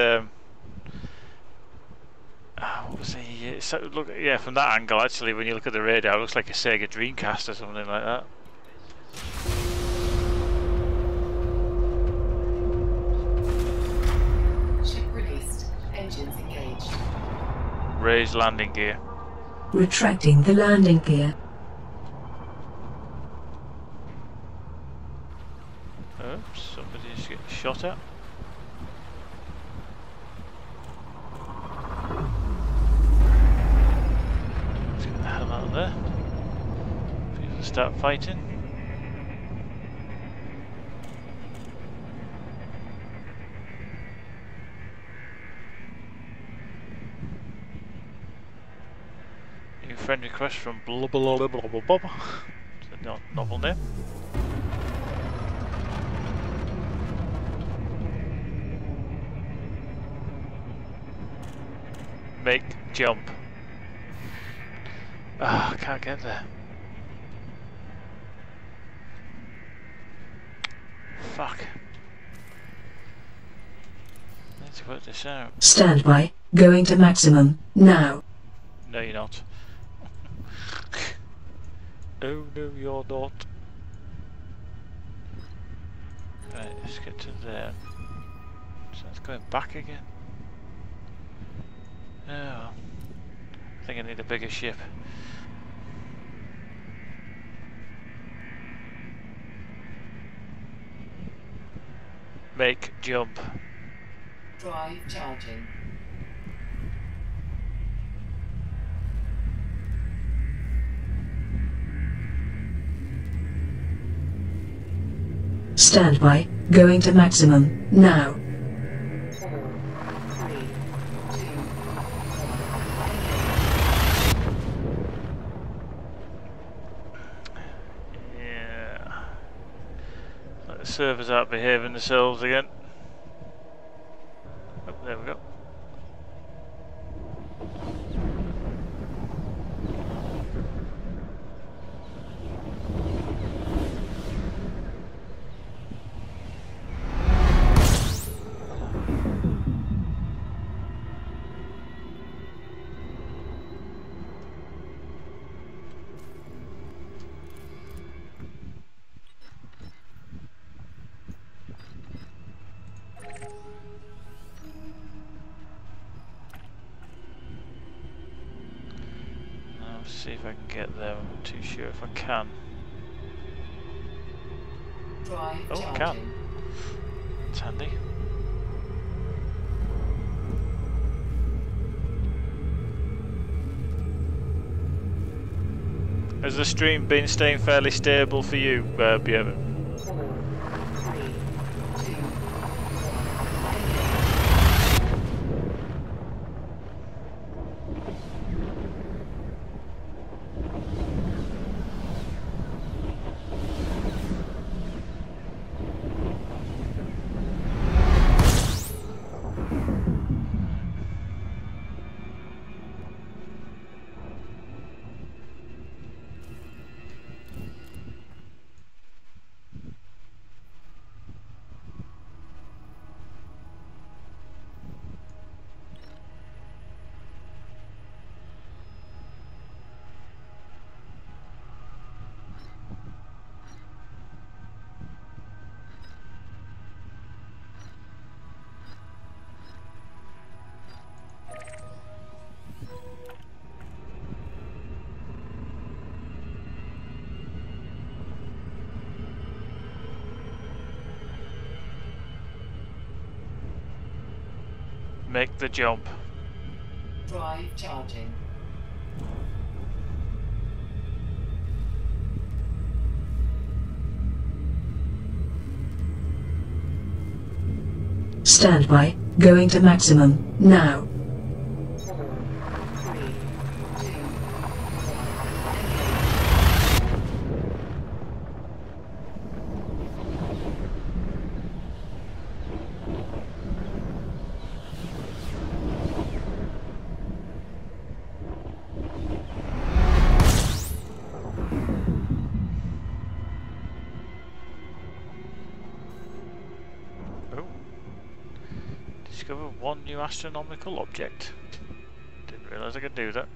What was it? Look, yeah, from that angle, actually, when you look at the radar, it looks like a Sega Dreamcast or something like that. Ship released. Engines engaged. Raise landing gear. Retracting the landing gear. Oops, somebody's getting shot at. Let's get the hell out of there. People start fighting. New friend request from blah blah blah blah blah blah. It's a novel name. Make jump. Ah, I can't get there. Fuck. I need to work this out. Standby. Going to maximum. Now. No, you're not. Oh no, you're not. Right, let's get to there. So it's going back again. Oh, I think I need a bigger ship. Make jump. Drive charging. Standby. Going to maximum. Now. 4, 3, 2, 1. Yeah. Let the servers out behaving themselves again. Oh, there we go. See if I can get there. I'm not too sure if I can. Drive Oh, I charging. can. It's handy. Has the stream been staying fairly stable for you, Björn? 4, 3, 2, 1. Make the jump. Drive charging. Standby. Going to maximum. Now. 4, 3, 2, 1. Oh. Discover one new astronomical object. Didn't realise I could do that.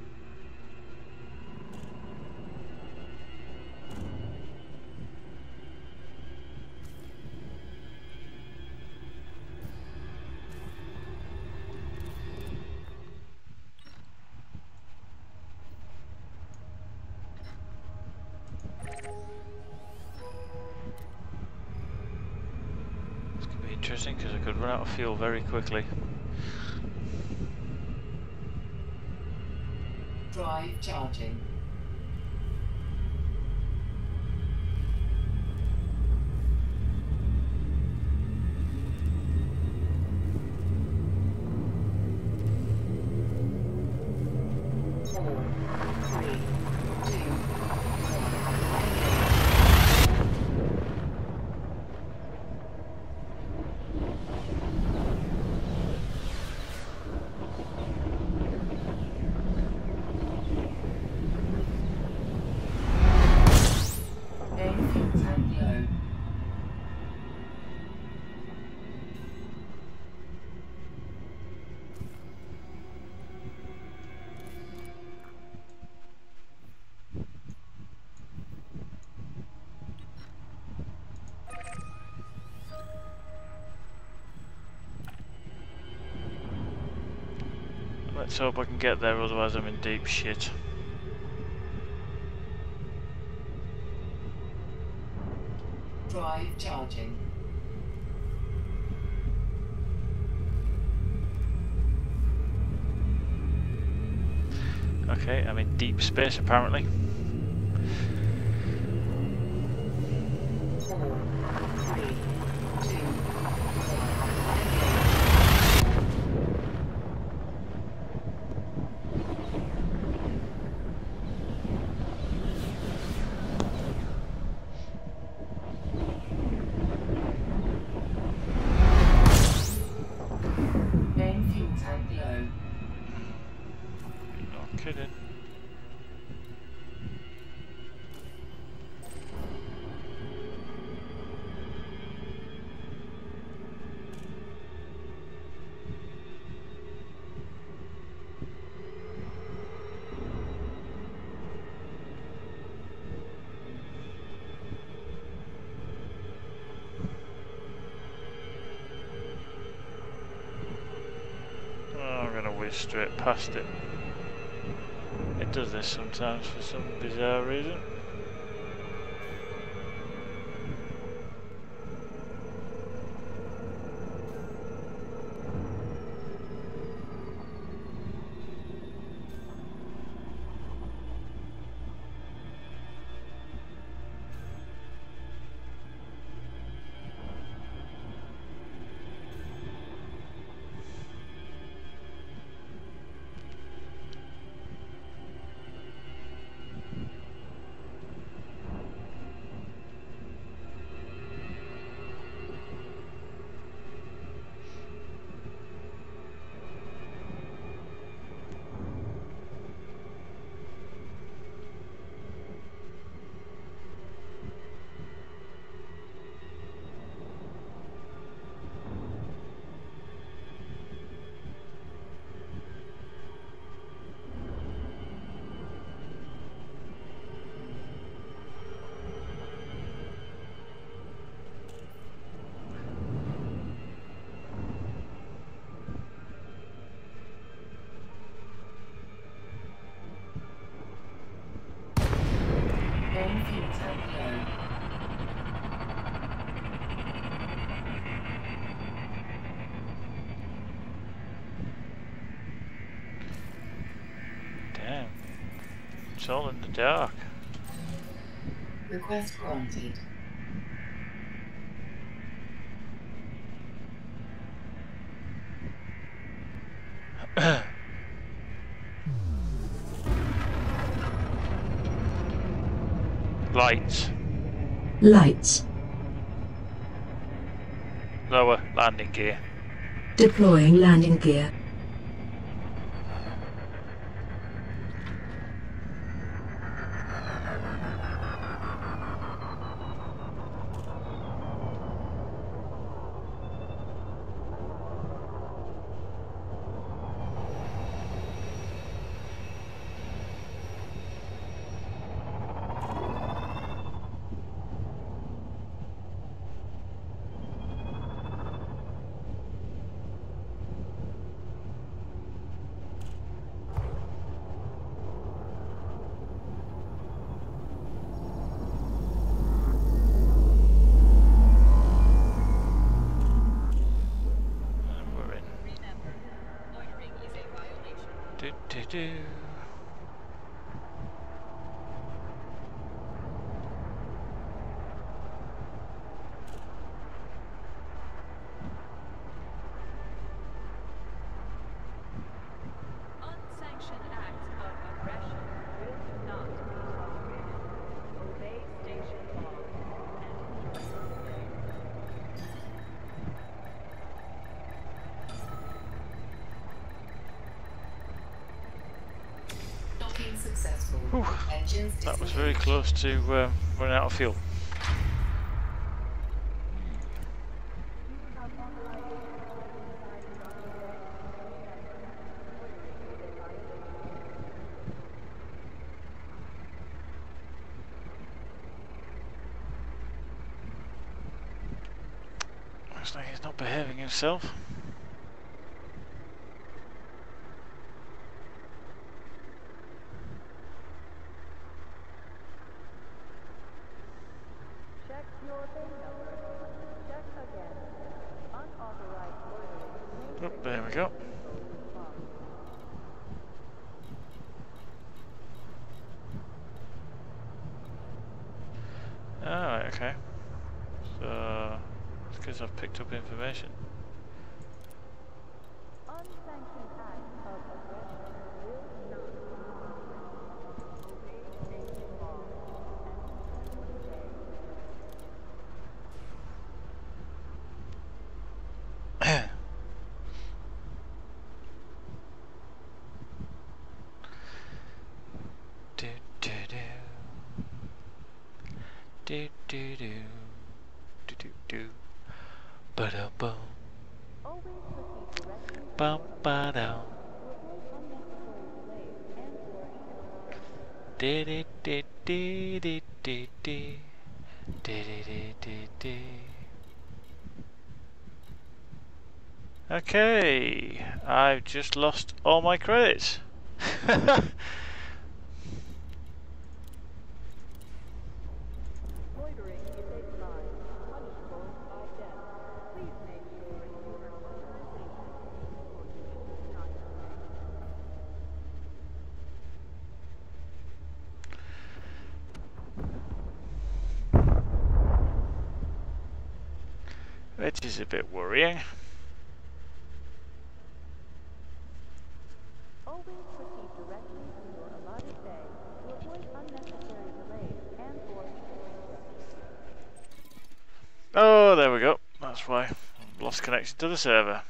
This could be interesting because I could run out of fuel very quickly. Drive charging. Let's hope I can get there, otherwise I'm in deep shit. Drive charging. Okay, I'm in deep space apparently. 4, 3, 2, 1. Main fuel tank low. No kidding. Oh, I'm gonna whiz straight past it. It does this sometimes for some bizarre reason. Main fuel tank low. Damn. It's all in the dark. Request granted. Lights. Lights. Lower landing gear. Deploying landing gear. And we're in. Remember, loitering is a violation. Do do do. Unsanctioned acts of aggression will not be tolerated. Obey station law and enjoy your stay. Docking successful. Whew. Engines That was very disengaged. close to running out of fuel. Looks like he's not behaving himself. go. Alright, okay. So, it's because I've picked up information. Unsanctioned acts of aggression will not obey station law and Do do do. Do do do. Do do do. Ba-da bum. always proceed directly Bum ba da. to avoid unnecessary delays and or Did it did did did did did. Okay, I've just lost all my credits. loitering is a crime punishable by death. Please make sure your authorization is not Which is a bit worrying. always proceed directly to your allotted bay to avoid unnecessary delays and or Oh, there we go. That's why I've lost connection to the server.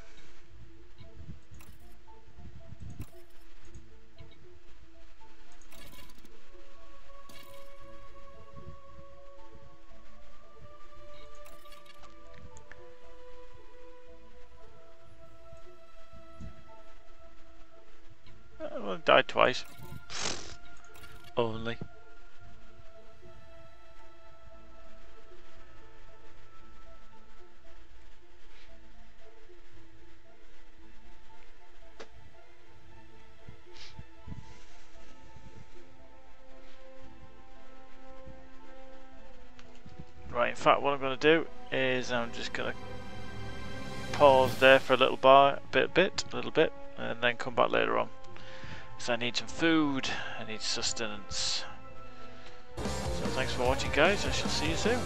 Well, I died twice. Only. Right, in fact what I'm going to do is I'm just going to pause there for a little bit, and then come back later on. So I need some food, I need sustenance. So thanks for watching guys, I shall see you soon.